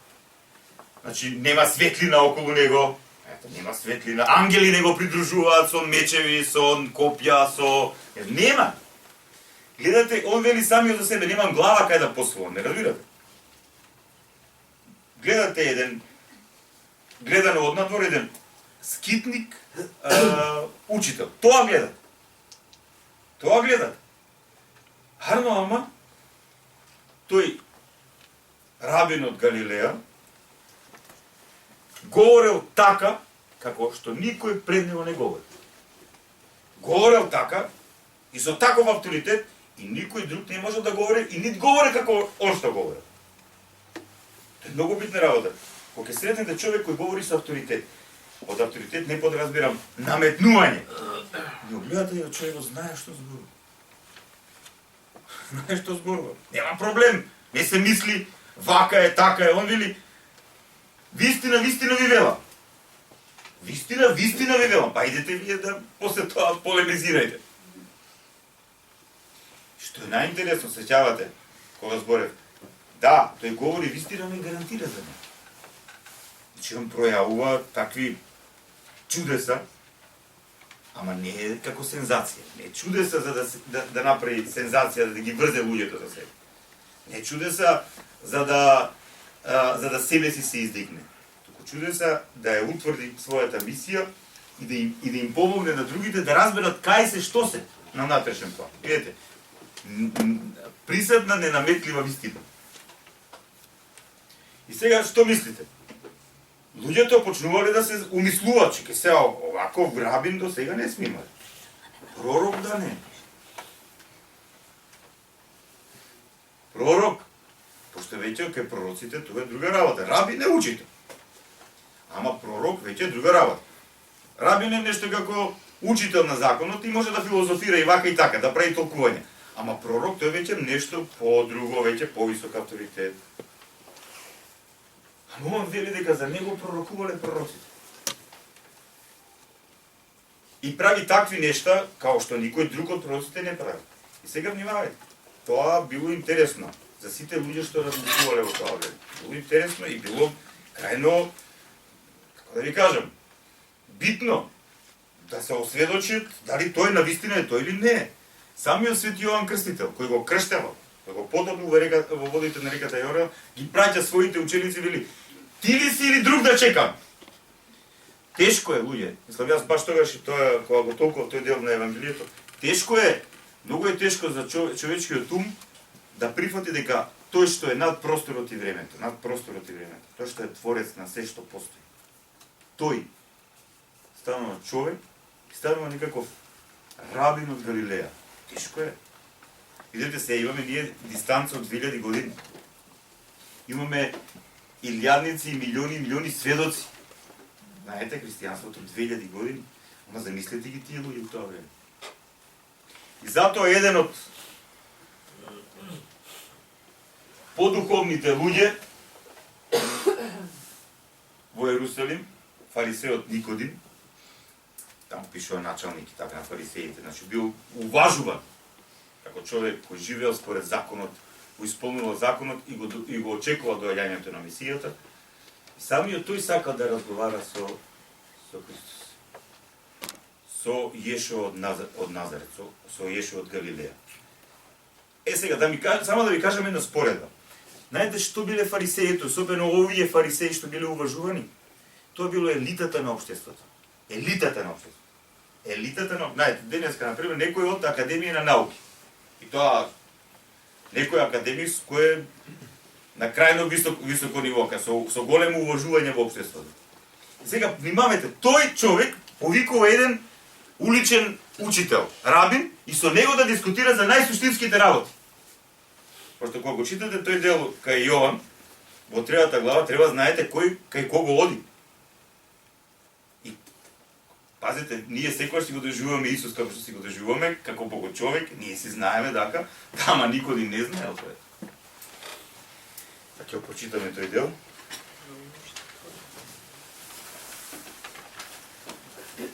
Значи нема светлина околу него. Ето, нема светлина. Ангели не го придружуваат со мечеви, со копја, со... Нема. Гледате, он вели самиот за себе, немам глава кај да послувам, не разбирате? Гледате гледано од надвор еден скитник, учител. Тоа гледат. Тоа гледат. Харно, ама, тој рабин од Галилеја говорел така, како што никој пред него не говори. Говорел така, и со таков авторитет, и никој друг не може да говори, и нит говори како он што говори. Тоа е многу битна работа. Кога ќе сретнете човек кој говори со авторитет, од авторитет не подразбирам наметнување. Но гледате ја човекот знае што зборува. Знае што зборува. Нема проблем. Не се мисли вака е, така е. Он вели вистина, вистина ви велам. Вистина, вистина ви велам. Па идете вие да после тоа полемизирајте. Што е најинтересно, сеќавате кога зборев. Да, тој говори вистина, но и гарантира за него. Значи он пројавува такви чудеса, ама не е како сензација. Не е чудеса за да направи сензација, да ги врзе луѓето за себе. Не е чудеса за да себе си се издигне. Туку чудеса да ја утврди својата мисија и да им помогне на другите да разберат кај се, што се на натрешен план. Видете, присадна ненаметлива вистина. И сега што мислите? Луѓето почнувале да се умислуваат, че ке се овако рабин до сега не сме имали. Пророк да не. Пророк, пошто веќе кај пророците тоа е друга работа. Рабин е учител. Ама пророк веќе е друга работа. Рабин е нешто како учител на законот и може да филозофира и вака и така, да прави толкување. Ама пророк тоа веќе нешто по-друго, веќе повисок авторитет. Ама он вели дека за него пророкувале пророците. И прави такви нешта, као што никој друг од пророците не прави. И сега внимавајте. Тоа било интересно за сите луѓе што размислувале во тоа време. Било интересно и било крајно, како да ви кажам, битно да се осведочи дали тој навистина е тој или не. Самиот свети Јован Крстител, кој го крштевал, кој го потопил во водите на реката Јордан, ги праќа своите ученици, вели: ти ли си или друг да чекам? Тешко е, луѓе. Мислам, јас баш тогаш и тоа, кога го толков тој дел на Евангелието, тешко е, многу е тешко за човечкиот ум да прифати дека тој што е над просторот и времето, тој што е творец на се што постои. Тој станува човек и станува некаков рабин од Галилеја. Тешко е. Видете се, имаме ние дистанца од 2000 години. Имаме илјадници и милиони сведоци. Знаете, христијанството 2000 години. Ама замислете ги тие луѓе у тоа време. И затоа еден од подуховните луѓе во Ерусалим, фарисеот Никодим, таму пишува началник и така на фарисеите, значи бил уважуван како човек кој живеел според законот, кој исполнувал законот и го очекувал доаѓањето на Месијата. И самиот тој сакал да разговара со Христос. Со Јешо од Назарет, со Јешо од Галилеја. Сега, само да ви кажам една споредба. Знаете што биле фарисеите, особено овие фарисеи што биле уважувани? Тоа било елитата на општеството. Знаете, денеска, например, некој од Академија на науки. И тоа, некој академик кој е на крајно високо ниво, со големо уважување во општеството. Сега, внимавајте, тој човек повикува еден уличен учител, рабин, и со него да дискутира за најсуштинските работи. Пошто кога го читате тој дел кај Јован, во 3 глава, треба знаете кој кај кого оди. И пазете, ние секогаш си го доживуваме Исус како што си го доживуваме, како Бог човек, ние си знаеме дека, ама никој не знае тоа. Ќе прочитаме тој дел.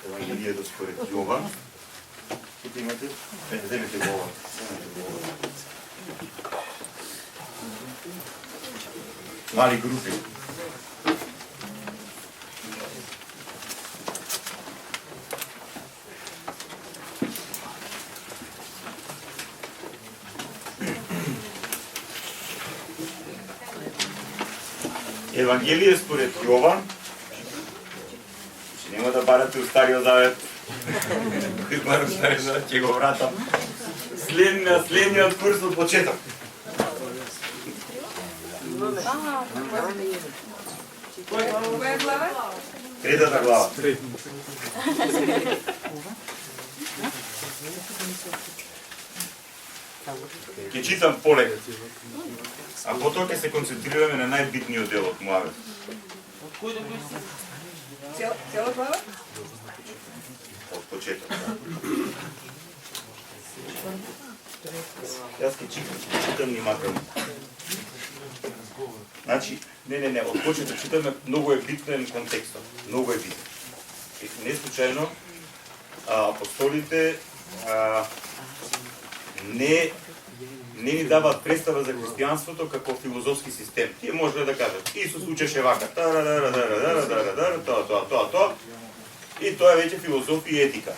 Евангелието според Јован. Тука имате, земете го. Мали групи. Евангелие според Јован. Нема да барате у Стариот Завет. Кој бара у Стариот Завет, ќе го вратам. Следниот курс од почеток. Која глава? 3 глава. Ќе читам полека. А потоа ќе се концентрираме на најбитниот дел од Моавет. Цела глава? Од почеток. Јас ќе читам внимателно. Значи, не, од почеток читаме, многу е битен контекстот. Многу е битен. Не случајно, апостолите не ни даваат представа за христијанството како филозофски систем. Тие може да кажат, Исус учеше вака, тоа, и тоа е веќе филозофија и етика.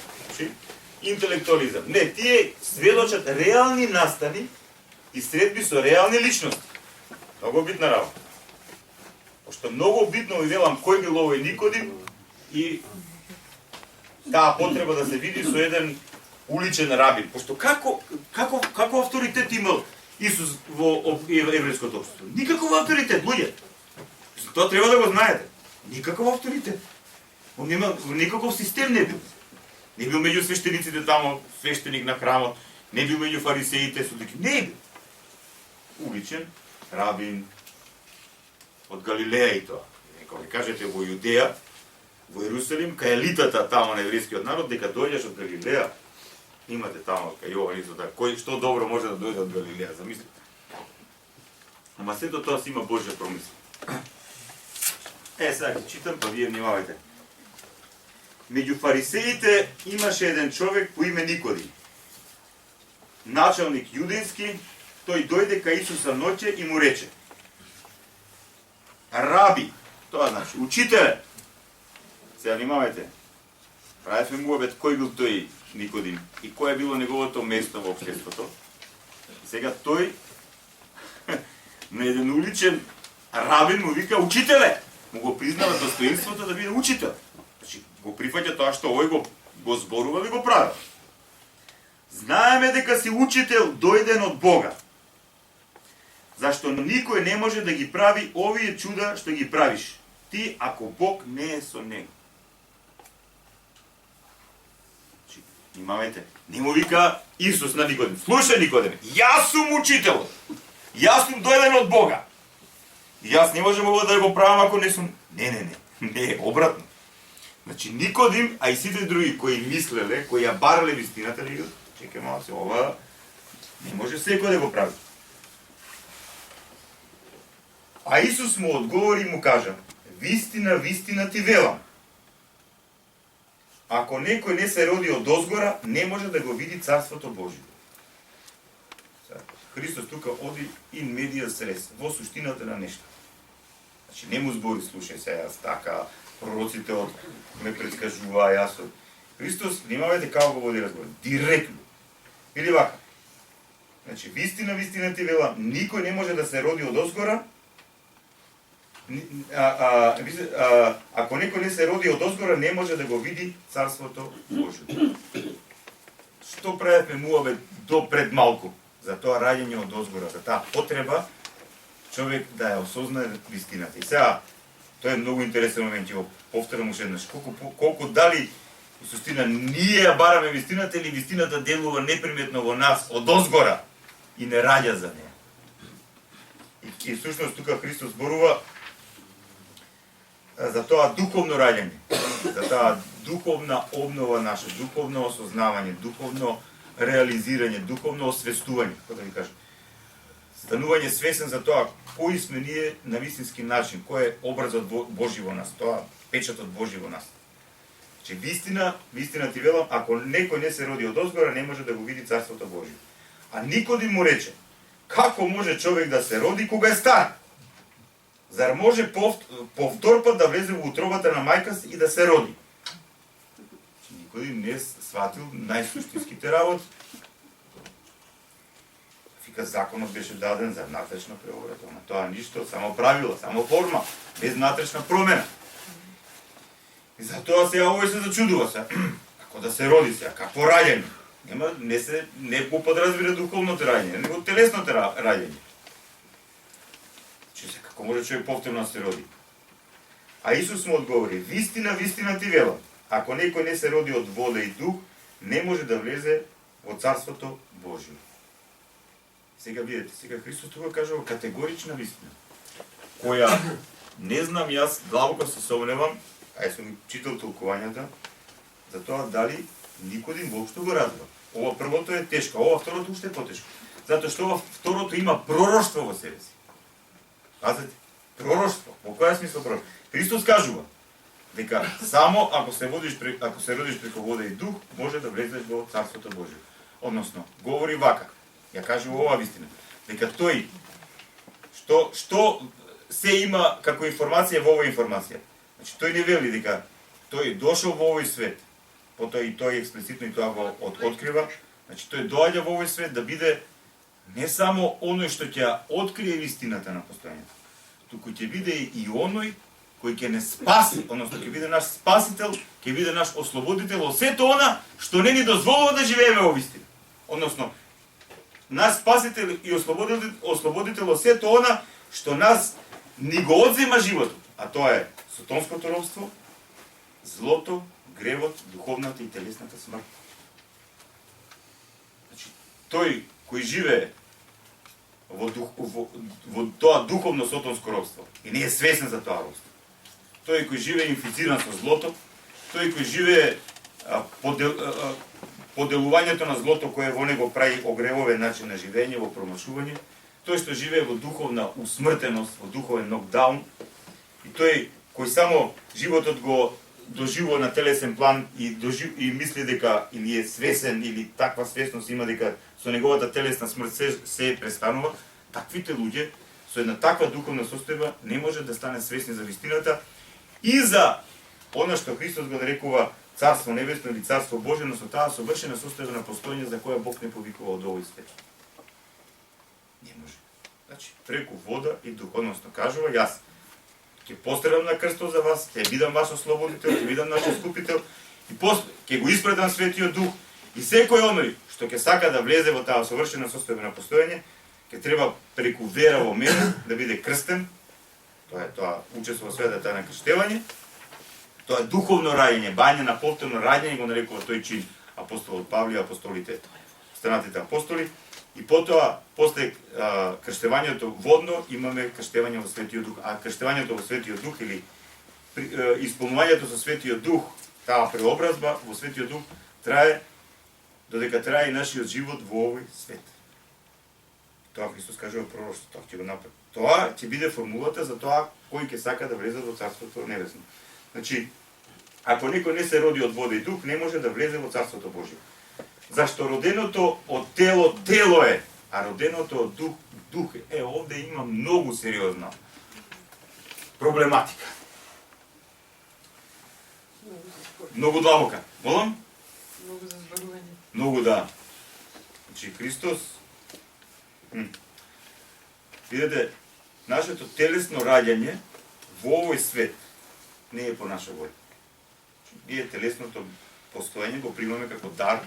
Интелектуализам. Не, тие сведочат реални настани и средби со реални личности. Многу битна работа. Пошто многу битно ви велам кој бил овој Никодим и таа потреба да се види со еден уличен рабин. Пошто како авторитет имал Исус во еврејското општество? Никаков авторитет, луѓе. Тоа треба да го знаете. Никаков авторитет. Он нема никаков систем не бил. Не бил меѓу свештениците тамо, свештеник на храмот, не бил меѓу фарисеите, судики. Не бил. Уличен рабин од Галилеја и тоа. Кога ви кажете во Јудеја, во Ерусалим, кај елитата тамо на еврејскиот народ, дека дојдеш од Галилеја, имате тамо кај Јован Изода, кој што добро може да дојде од Галилеја, замислите. Ама сето тоа си има Божја промисла. Сега ќе читам, па вие внимавајте. Меѓу фарисеите имаше еден човек по име Никодим. Началник јудински, тој дојде кај Исуса ноќе и му рече: Раби, тоа значи учителе. Сега внимавајте. Правевме му обет кој бил тој Никодим и кое било неговото место во општеството. Сега тој на еден уличен рабин му вика учителе. Му го признава достоинството да биде учител. Значи го прифаќа тоа што овој го зборува и го прави. Знаеме дека си учител дојден од Бога. Зашто никој не може да ги прави овие чуда што ги правиш ти, ако Бог не е со него. Внимавајте, не му вика Исус на Никодим. Слушај, Никодим, јас сум учител. Јас сум дојден од Бога. Јас не можам ова да го правам ако не сум... Не, обратно. Значи, Никодим, а и сите други кои мислеле, кои ја барале вистината, чекај малко се, ова не може секој да го прави. А Исус му одговори и му кажа, вистина, вистина ти велам. Ако некој не се роди од озгора, не може да го види Царството Божие. Христос тука оди ин медиас рес, во суштината на нешто. Значи, не му збори, слушај се, јас така, пророците ме предскажува, јас... Христос, внимавајте како го води разговор, директно. Или вака. Значи, вистина, вистина ти велам, никој не може да се роди од озгора, ако некој не се роди од озгора, не може да го види Царството Божие. Што правевме муаве до пред малку? За тоа раѓање од озгора, за таа потреба човек да ја осознае вистината. И сега, тоа е многу интересен момент, ќе го повторам уште еднаш. Колку дали во суштина ние ја бараме вистината или вистината делува неприметно во нас од озгора и не раѓа за неја. И всушност тука Христос зборува за тоа духовно раѓање, за таа духовна обнова наша, духовно осознавање, духовно реализирање, духовно освестување, како да ви кажам. Станување свесен за тоа кои сме ние на вистински начин, кој е образот Божи во нас, тоа печатот Божи во нас. Че вистина, вистина ти велам, ако некој не се роди од озгора, не може да го види Царството Божие. А Никодим му рече, како може човек да се роди кога е стар? Зар може повтор пат да влезе во утробата на мајка си и да се роди? Никодим не сватил најсуштинските работи. Фика законот беше даден за внатрешна преобрата, на тоа ништо, само правила, само форма, без внатрешна промена. И затоа сега овој се зачудува се. Како да се роди сега, какво раѓање? Не го подразбира духовното раѓање, него телесното раѓање. Че се како може човек повторно да се роди? А Исус му одговори, вистина, вистина ти велам, ако некој не се роди од вода и дух, не може да влезе во Царството Божие. Сега видите, сега Христос тука кажува категорична вистина, која не знам јас, длабоко се сомневам, а јас сум читал толкувањата, за тоа дали Никодим воопшто го разбра. Ова првото е тешко, ова второто уште е потешко. Затоа што ова второто има пророштво во себе си. Пазете, пророштво. Во која смисла пророштво? Христос кажува дека само ако се родиш преку вода и дух, може да влезеш во Царството Божие. Односно, говори вака. Ја кажува ова вистина. Дека тој што се има како информација во оваа информација. Значи тој не вели дека тој дошол во овој свет, потоа и тој експлицитно и тоа го открива. Значи тој доаѓа во овој свет да биде не само оној што ќе открие вистината на постојањето, туку ќе биде и оној кој ќе не спаси, односно ќе биде наш спасител, ќе биде наш ослободител од сето она што не ни дозволува да живееме во вистина. Односно наш спасител и ослободител од сето она што нас ни го одзема животот, а тоа е сотонското робство, злото, гревот, духовната и телесната смрт. Значи, тој кој живее во тоа духовно сотонско робство и не е свесен за тоа робство, тој кој живее инфициран со злото, тој кој живее по делувањето на злото кое во него прави огревовен начин на живење, во промашување, тој што живее во духовна усмртеност, во духовен нокдаун, и тој кој само животот го доживува на телесен план и мисли дека или е свесен или таква свесност има дека со неговата телесна смрт се престанува, таквите луѓе со една таква духовна состојба не може да стане свесни за вистината и за она што Христос го нарекува Царство небесно или Царство Божие, но со таа совршена состојба на постојање за која Бог не повикува од овој свет. Не може. Значи, преку вода и дух, односно кажува, јас ќе пострадам на крстот за вас, ќе бидам ваш ослободител, ќе бидам наш искупител и после ќе го испредам Светиот Дух и секој оној што ќе сака да влезе во таа совршена состојба на постојање, ќе треба преку вера во мене да биде крстен. Тоа учество во светата на крштевање. Тоа е духовно раѓање, бање на повторно раѓање, го нарекува тој чин апостолот Павле, апостолите, останатите апостоли. И потоа, после крштевањето водно, имаме крштевање во Светиот Дух. А крштевањето во Светиот Дух или исполнувањето со Светиот Дух, таа преобразба во Светиот Дух трае додека трае и нашиот живот во овој свет. Тоа Христос каже во пророштво, тоа ќе го направи. Тоа ќе биде формулата за тоа кој ќе сака да влезе во Царството Небесно. Значи, ако некој не се роди од вода и дух, не може да влезе во Царството Божие. Зашто роденото од тело, тело е, а роденото од дух, дух е. Овде има многу сериозна проблематика. Многу длабока. Молам? Многу за зборување. Многу да. Значи, Христос... Видете, нашето телесно раѓање во овој свет не е по наша воља. Ние телесното постоење го примаме како дар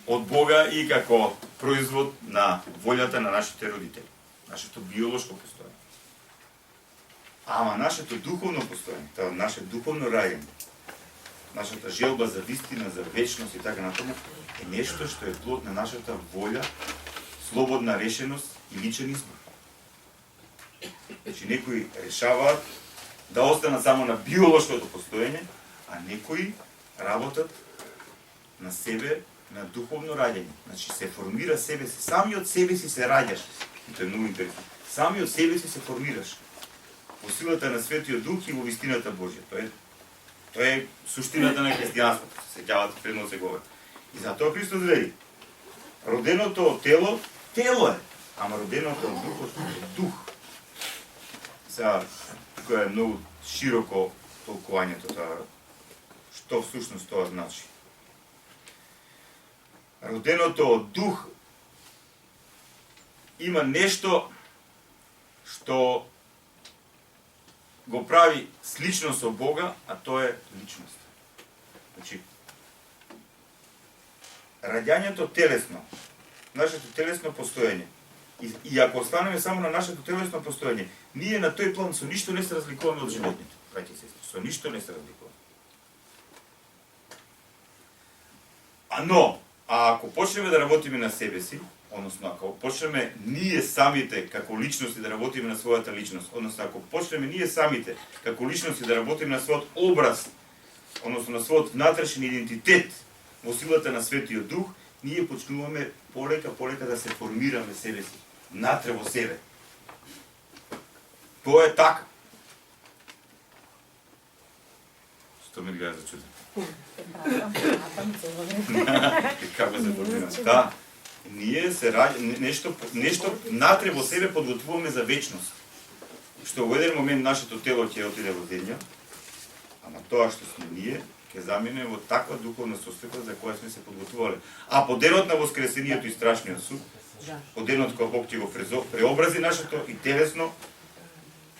од Бога и како производ на волјата на нашите родители. Нашето биолошко постоење. Ама нашето духовно постоење, тоа наше духовно раѓање, нашата желба за вистина, за вечност и така натаму, е нешто што е плод на нашата волја, слободна решеност и личен избор. Значи, некои решаваат да останат само на биолошкото постоење, а некои работат на себе, на духовно раѓање. Значи, се формира себе си, сами од себе си се раѓаш. И тоа е многу интересно. Сами од себе си се формираш. Во силата на Светиот Дух и во вистината Божја. Тоа е суштината на христијанството. Се сеќавате предно се говори. И затоа Христос вели: роденото од тело, тело е, ама роденото од духот е дух. Сега, тука е многу широко толкувањето тоа. Што всушност тоа значи? Роденото од дух има нешто што го прави слично со Бога, а тоа е личност. Значи, раѓањето телесно, нашето телесно постоење, и ако останеме само на нашето телесно постоење, ние на тој план со ништо не се разликуваме од животните. Браќи и сестри, со ништо не се разликуваме. Но, ако почнеме да работиме на себе си, односно ако почнеме ние самите како личности да работиме на својата личност, односно ако почнеме ние самите како личности да работиме на својот образ, односно на својот внатрешен идентитет во силата на Светиот Дух, ние почнуваме полека да се формираме себе си, натре во себе. Тоа е така. Што ме гледа за чудо? Како се формираме? Да. Ние се нешто натре во себе подготвуваме за вечност. Што во еден момент нашето тело ќе отиде во земја, ама тоа што сме ние ќе замине во таква духовна состојба за која сме се подготвувале. А по денот на воскресението и страшниот суд, по денот кога Бог ќе го преобрази нашето и телесно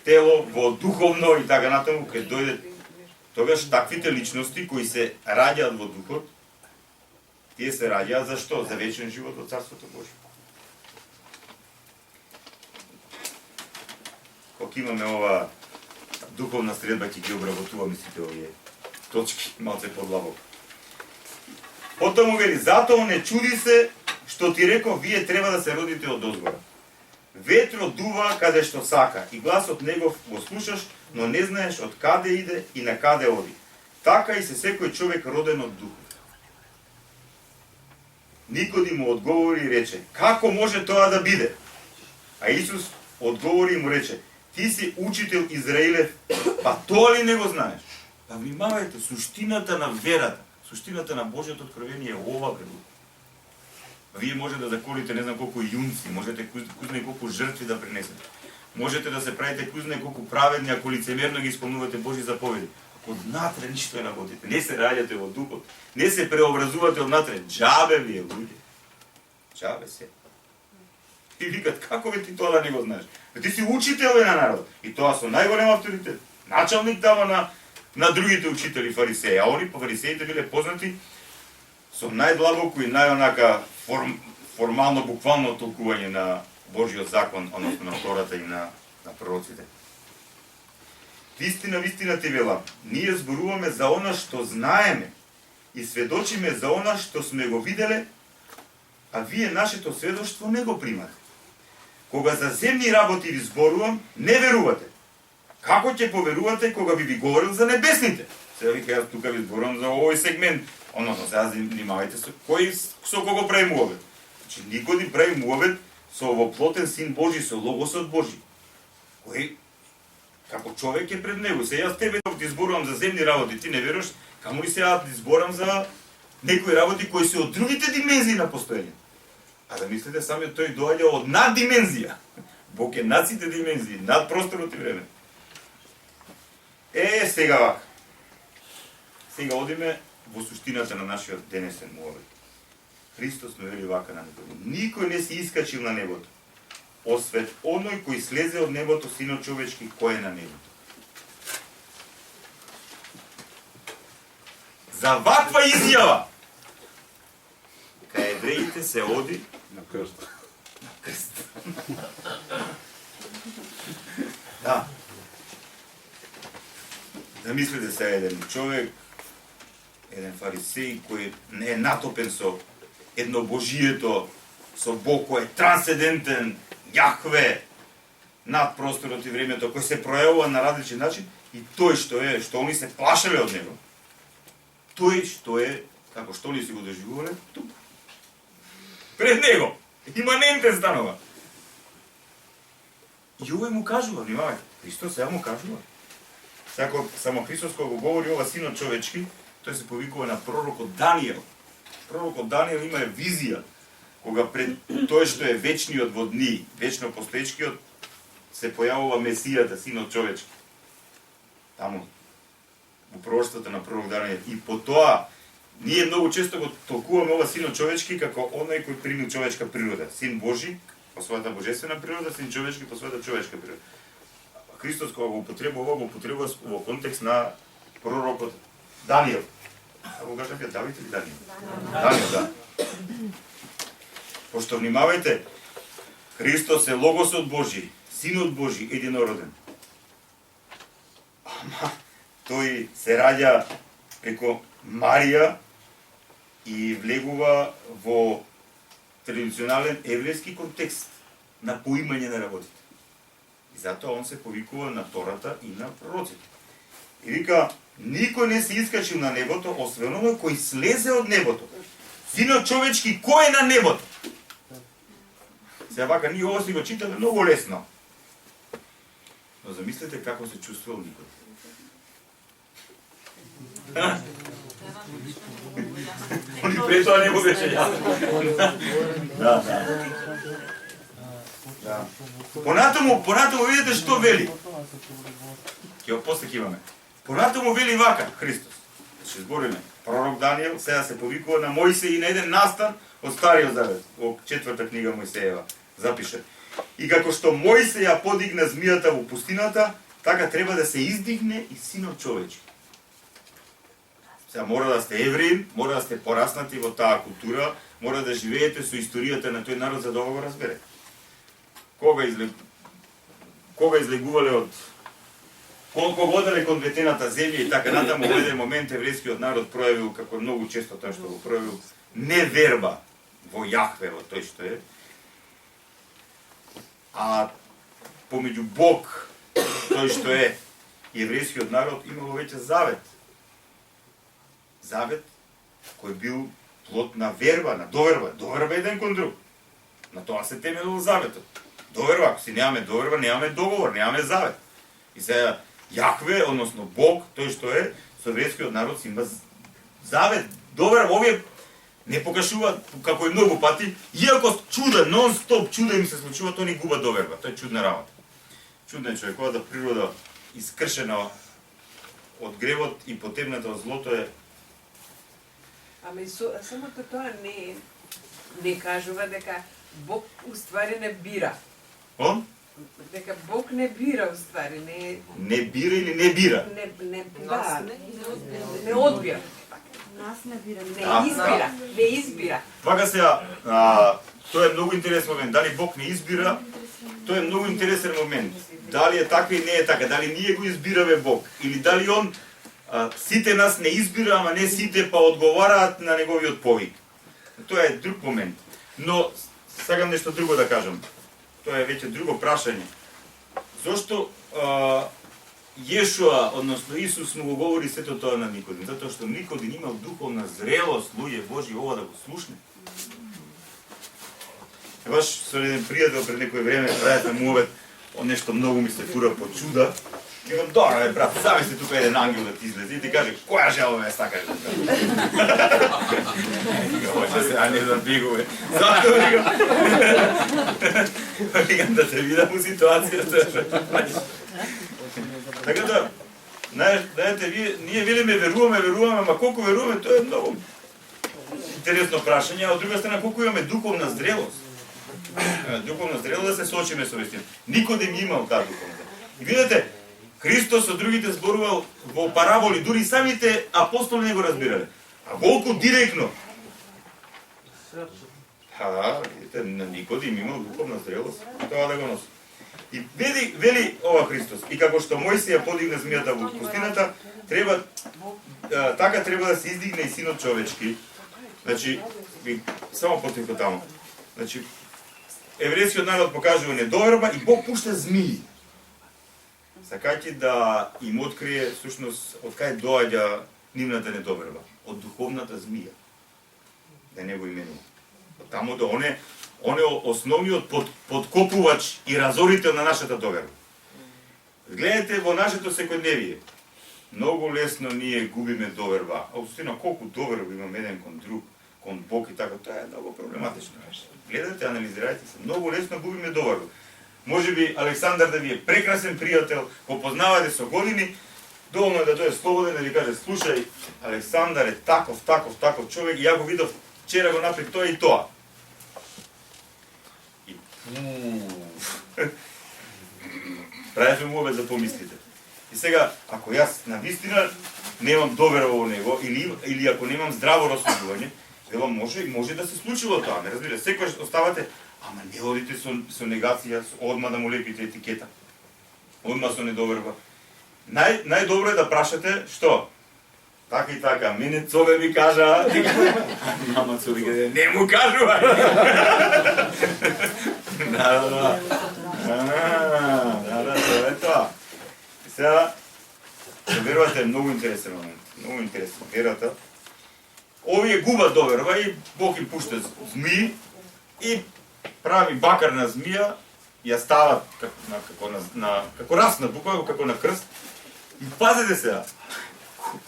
тело во духовно и така натаму, ќе дојде тогаш таквите личности кои се раѓаат во духот, тие се раѓаат за што? За вечен живот во Царството Божие. Кога имаме ова духовна средба, ќе ги обработуваме сите овие точки, малце подлабоко. Потоа му вели: затоа не чуди се што ти реков, вие треба да се родите од озгора. Ветро дува каде што сака и гласот негов го слушаш, но не знаеш од каде иде и на каде оди. Така и се секој човек роден од духот. Никодим му одговори и рече: како може тоа да биде? А Исус одговори и му рече: ти си учител Израилев, па тоа ли не го знаеш? Па внимавајте, суштината на верата, суштината на Божјото откровение е ова, бре. Вие може да заколите не знам колку јунци, можете кузне колку жртви да принесете. Можете да се правите кузне колку праведни, ако лицемерно ги исполнувате Божји заповеди. Ако однатре ништо не работите, не се раѓате во духот, не се преобразувате однатре, џабе вие луѓе. Џабе се. И викат: како бе ти тоа да не го знаеш? Ти си учител на народ. И тоа со најголем авторитет. Началник тама на другите учители фарисеи, а они по фарисеите биле познати со најдлабоко и најонака формално, буквално толкување на Божиот закон, односно на Тората и на пророците. Вистина ти велам, ние зборуваме за она што знаеме и сведочиме за она што сме го виделе, а вие нашето сведоштво не го примате. Кога за земни работи ви зборувам, не верувате. Како ќе поверувате кога би говорил за небесните? Сега вика, јас тука ви зборувам за овој сегмент, односно сега внимавајте со кого правим муавет. Значи никој не прави муавет со овоплотен син Божи, со Логосот Божи, кој како човек е пред него. Сега јас тебе ти зборувам за земни работи, ти не веруваш, камо ли сега ти зборам за некои работи кои се од другите димензии на постоење. А да мислите, самиот тој доаѓа од наддимензија. Бог е над сите димензии, над просторот и време. Сега вака. Сега одиме во суштината на нашиот денесен муавет. Христос не вели вака на Никодим. Никој не се искачил на небото, освен оној кој слезе од небото, Синот човечки, кој е на небото. За ваква изјава, кај евреите се оди На крст. на крст. Да. Замислите се еден човек, еден фарисеј кој не е натопен со еднобожието, со Бог кој е трансцендентен, Јахве, над просторот и времето, кој се пројавува на различен начин, и тој што они се плашеле од него, тој што е, како што ли си го доживувале, тук. Пред него, иманентен станува. И овој му кажува, внимавајте, Христос сега му кажува. Сега само Христос кога го говори ова Синот човечки, тој се повикува на пророкот Даниел. Пророкот Даниел има визија, кога пред тој што е вечниот во дни, вечно постоечкиот, се појавува Месијата, Синот човечки. Таму, во пророштвото на пророк Даниел. И по тоа, ние многу често го толкуваме ова Синот човечки како оној кој примил човечка природа. Син Божи, по својата божествена природа, син човечки, по својата човечка природа. Христос кога го употребува во контекст на пророкот Даниел. А го кажа Давид или Даниел? Даниел, да. Пошто внимавајте, Христос е Логосот Божи, Синот Божи, единороден. Ама, тој се раѓа преко Марија и влегува во традиционален еврејски контекст на поимање на работите. И затоа он се повикува на Тората и на пророците. И вика, никој не се искачил на небото, освен оној кој слезе од небото. Синот човечки, кој е на небото? Сега вака, ние ово си го читаме многу лесно. Но замислете како се чувствувал Никодим. Они пред тоа не го беше јасно. Да. Понатаму видите што вели. После ќе имаме. Понатаму вели вака Христос. Ще збориме. Пророк Даниел сега се повикува на Мојсей и на еден настан од Стариот Завет, во 4-та книга Мојсеева. Запише. И како што Мојсей ја подигна змијата во пустината, така треба да се издигне и Синот човечки. Сега мора да сте евреи, мора да сте пораснати во таа култура, мора да живеете со историјата на тој народ за да го разберете. Кога излегувале од колку воделе кон ветената земја и така натаму, во еден момент еврејскиот народ пројавил, како многу често тоа што го пројавил, неверба во Јахве, во тој што е. А помеѓу Бог, тој што е, еврејскиот народ имало веќе завет. Завет кој бил плод на верба, на доверба. Доверба еден кон друг. На тоа се темелил заветот. Доверба, ако си немаме доверба, немаме договор, немаме завет. И сега Јахве, односно Бог, тој што е, со еврејскиот народ си има завет, доверба. Овие не покажуваат како и многу пати, иако чуда, нон-стоп чуда им се случува, тоа ни губа доверба. Тоа е чудна работа. Чудна е човековата природа, искршена од гревот и потемната од злото е. Ами самото тоа не кажува дека Бог уствари не бира. Он? Дека Бог не бира уствари, не бира или не бира? Не одбира. Нас не бира. Не избира. Вака сега, Тоа е многу интересен момент. Дали Бог не избира? Тоа е многу интересен момент. Дали е така и не е така? Дали ние го избираме Бог? Или дали Он сите нас не избира, ама не сите па одговараат на неговиот повик? Тоа е друг момент. Но сакам нешто друго да кажам. Тоа е веќе друго прашање. Зошто Јешуа, односно Исус, му го говори сето тоа на Никодим? Затоа што Никодим имал духовна зрелост, луѓе Божи, ова да го слушне. Баш со еден пријател пред некој време правевме му обед, нешто многу ми се фура по чуда. Викам, добра бе, брат, замисли тука еден ангел да ти излезе и ти каже, која жела ме сакаш да кажеш? Може сега не забигуве. Зато викам да те видам у ситуацијата. Така да, знаете, ние велиме веруваме, ама колку веруваме, тоа е многу интересно прашање, а од друга страна колку имаме духовна зрелост. Духовна зрелост да се соочиме со вистина. Никодим имал таа духовна. И видите, Христос со другите зборувал во параболи, дури самите апостоли не го разбирале. А волку директно. Видите, на Никодим имал духовна зрелост, тоа да го носи. И вели ова Христос, и како што Мојсија подигна змијата во пустината, така треба да се издигне и синот човечки. Значи, само потеко таму. Значи, еврејскиот народ покажува недоверба и Бог пушта змии. Сакајќи да им открие всушност од кај доаѓа нивната недоверба, од духовната змија. Да не го именува. Таму да он е основниот подкопувач и разорител на нашата доверба. Гледате во нашето секојдневие. Многу лесно ние губиме доверба. А уствина колку доверба имаме еден кон друг, кон Бог и така, тоа е многу проблематично. Гледате, анализирајте се. Многу лесно губиме доверба. Може би Александар да ви е прекрасен пријател, го познавате со години, доволно е да дојде слободен да ви каже, слушај, Александар е таков човек и ја го видов вчера го направи тоа и тоа. Правите му обед да помислите. И сега, ако јас на вистина немам доверба во него, или ако немам здраво рассудување, може да се случило тоа, ме разбира. Секојаш оставате, ама не одите со негација, одма да му лепите етикета. Одма со недоверба. Најдобро е да прашате, што? Така и така, мене Цове ми кажа, мама Цове не му кажувај. Да, тоа е тоа. Сега, верувате е многу интересен момент, многу интересен. Верата, овие губат доверба и Бог им пушта змии и прави бакар на змија, ја стават како раснат, буквално како на крст. И пазете сега,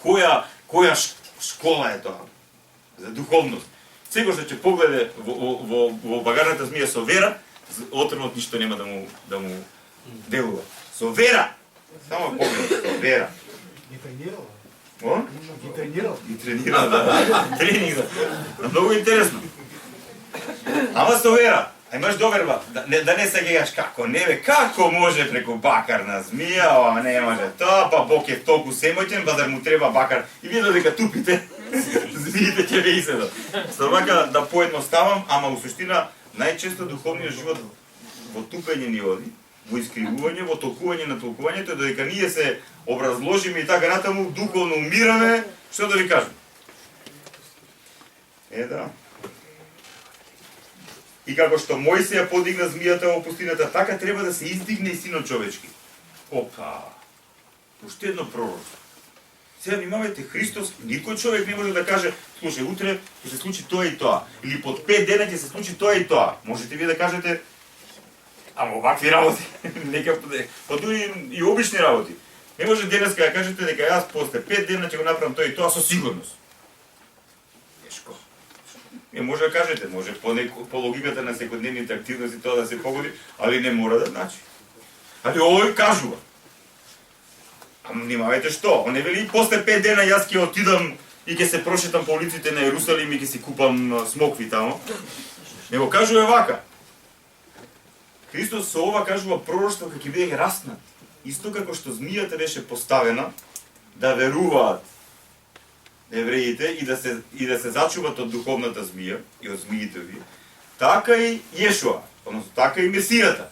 која школа е тоа за духовност. Секој што ќе погледе во багарната змија со вера, отровот ништо нема да му делува. Со вера! Само поглед, со вера. Ги тренирал. О? Ги тренирал. Ги тренирал, да. Тренинг, да. Многу интересно. Ама со вера. А имаш доверба, да не се гегаш како не бе, како може преку бакар на змија, ама не може тоа, па Бог е толку семојтен, па да му треба бакар. И ви додека тупите, змиите ќе ве иседат. Со вака да поедноставам, ама у суштина најчесто духовниот живот во тупење ни оди, во искривување, во толкување на толкувањето, додека ние се образложиме и така натаму, духовно умираме, што да ви кажам? Да. И како што Мојсија подигна змијата во пустината, така треба да се издигне и синот човечки. Опа! Уште едно пророќство. Сега внимавајте, Христос, никој човек не може да каже, слушај, утре ќе се случи тоа и тоа, или под 5 дена ќе се случи тоа и тоа. Можете вие да кажете, ама овакви работи, нека па дури и обични работи. Не може денеска да кажете дека јас после 5 дена ќе го направам тоа и тоа со сигурност. Тешко. Не може да кажете, може по логиката на секојдневните активности тоа да се погоди, али не мора да значи. Али овој кажува. Ама внимавајте што, он не вели после 5 дена јас ќе отидам и ќе се прошетам по улиците на Јерусалим и ќе си купам смокви тамо. Него кажува вака. Христос со ова кажува пророштво како ќе биде раснат. Исто како што змијата беше поставена да веруваат евреите и да се зачуват од духовната змија и од змиите ви, така и Јешуа, односно така и Месијата,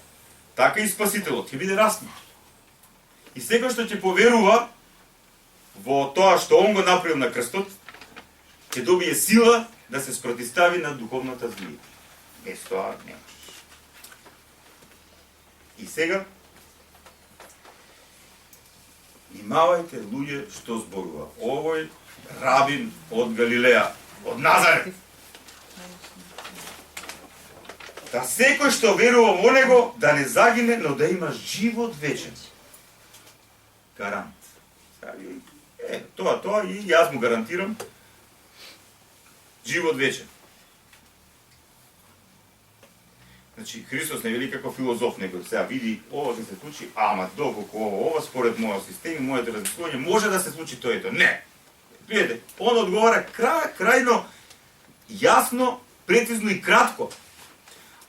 така и Спасителот ќе биде распнат. И секој што ќе поверува во тоа што он го направил на крстот, ќе добие сила да се спротистави на духовната злија. Без тоа не може. И сега, внимавајте луѓе што зборува. Овој рабин од Галилеја, од Назарет. Да секој што верува во него да не загине, но да има живот вечен. Гарант. Тоа и јас му гарантирам живот вечен. Значи, Христос не вели како филозоф, него сега види, ова ќе се случи, ама доколку ова според мојот систем и моето размислување може да се случи тоа и тоа. Не! Видите, он одговара крајно јасно, прецизно и кратко.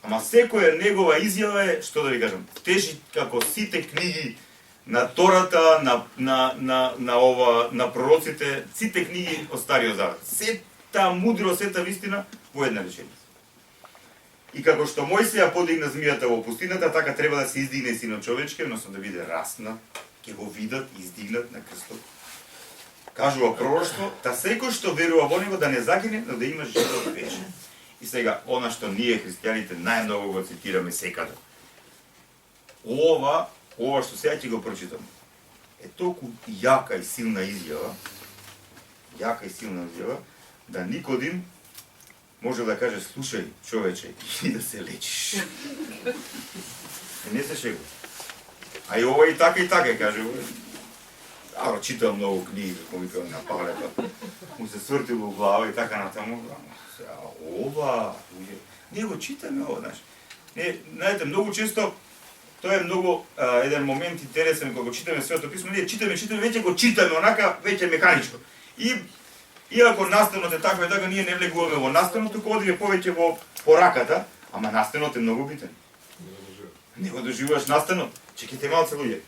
Ама секоја негова изјава е, што да ви кажам, тежи како сите книги на Тората, на пророците, сите книги од Стариот Завет. Сета мудро, сета вистина во една реченица. И како што Мојсија подигна змијата во пустината, така треба да се издигне Синот човечки, односно да биде раснат, ќе го видат издигнат на крстот. Кажува пророштво, та секој што верува во него да не загине, но да има живот вечен. И сега, она што ние христијаните најмногу го цитираме секаде. Ова што сега ќе го прочитам, е толку јака и силна изјава, да Никодим може да каже, слушај, човече, и да се лечиш. Не се шегу. А и ова и така, каже. Читам многу книги, како ми кажа на палета. Му се свртило у глава и така натаму. Ова, ние го читаме ова, знаеш. Знаете, многу често, тоа е многу еден момент интересен, кога го читаме Светото писмо, ние читаме, веќе го читаме, онака, веќе механичко. И иако настанот е така и така, ние не влегуваме во настанот, туку одиме повеќе во пораката, ама настанот е многу битен. Не го доживуваш настанот, чекайте малце луѓе.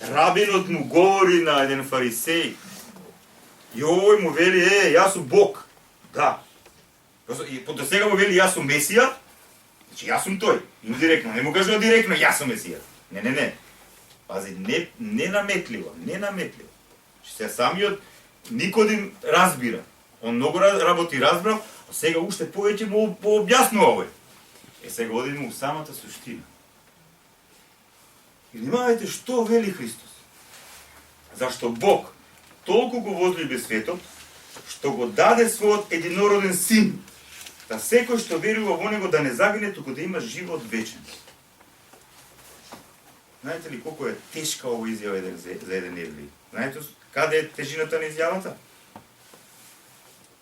Рабинот му говори на еден фарисеј, и овој му вели, јас сум Бог. Да. И до сега му вели, јас сум Месија, значи јас сум тој. Индиректно, не му кажува директно, јас сум Месија. Не. Пази, не наметливо. Се самиот Никодим разбира. Он многу работи разбрав, а сега уште повеќе му објаснува овој. Сега одиме у самата суштина. И внимавајте што вели Христос. Зашто Бог толку го возлюби светот, што го даде својот единороден син, да секој што верува во него да не загине, туку да има живот вечен. Знаете ли колку е тешка ова изјава за еден евреј? Знаете каде е тежината на изјавата?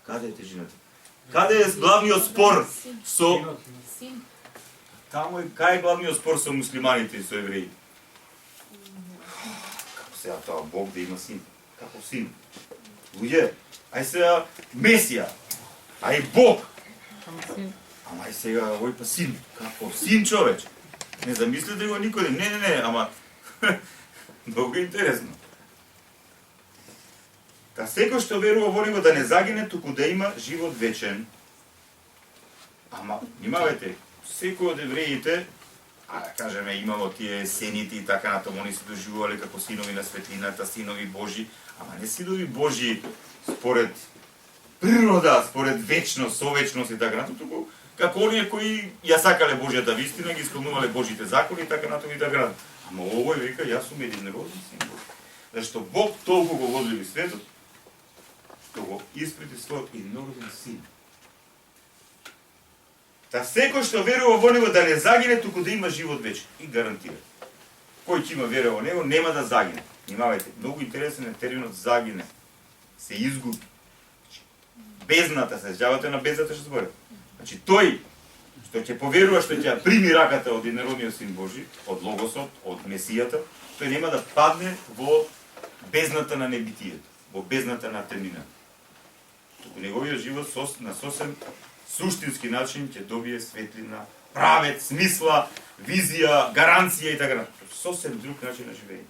Каде е тежината? Каде е главниот спор со... Таму е, кај е главниот спор со муслиманите и со евреи? Како сега тоа Бог да има син? Како син? Луѓе, ај сега Месија, ај Бог. Ама ај сега овој па син. Како син човече? Не замислите го никоде. Не, ама многу интересно. Та секој што верува во него да не загине, туку да има живот вечен. Ама, внимавајте, секој од евреите, да кажеме, имало тие сените и така натаму, они се доживувале како синови на светлината, синови Божи, ама не синови Божи според природа, според вечност, совечност и така натаму, туку како оние кои ја сакале Божјата вистина, ги исполнувале Божите закони и така натаму и така натаму. Ама овој века, јас сум единороден син Божи. Зашто Бог толку го возлюби светот, што го испрети својот единороден син. Та секој што верува во него да не загине, туку да има живот вечен. И гарантира. Кој ќе има вера во него, нема да загине. Внимавајте, многу интересен е терминот загине. Се изгуби. Бездната, се сеќавате на бездната што зборам. Значи тој што ќе поверува, што ќе прими раката од единородниот син Божи, од Логосот, од Месијата, тој нема да падне во бездната на небитието, во бездната на темнината. Туку неговиот живот на сосем суштински начин ќе добие светлина, правец, смисла, визија, гаранција и така натаму. Сосем друг начин на живење.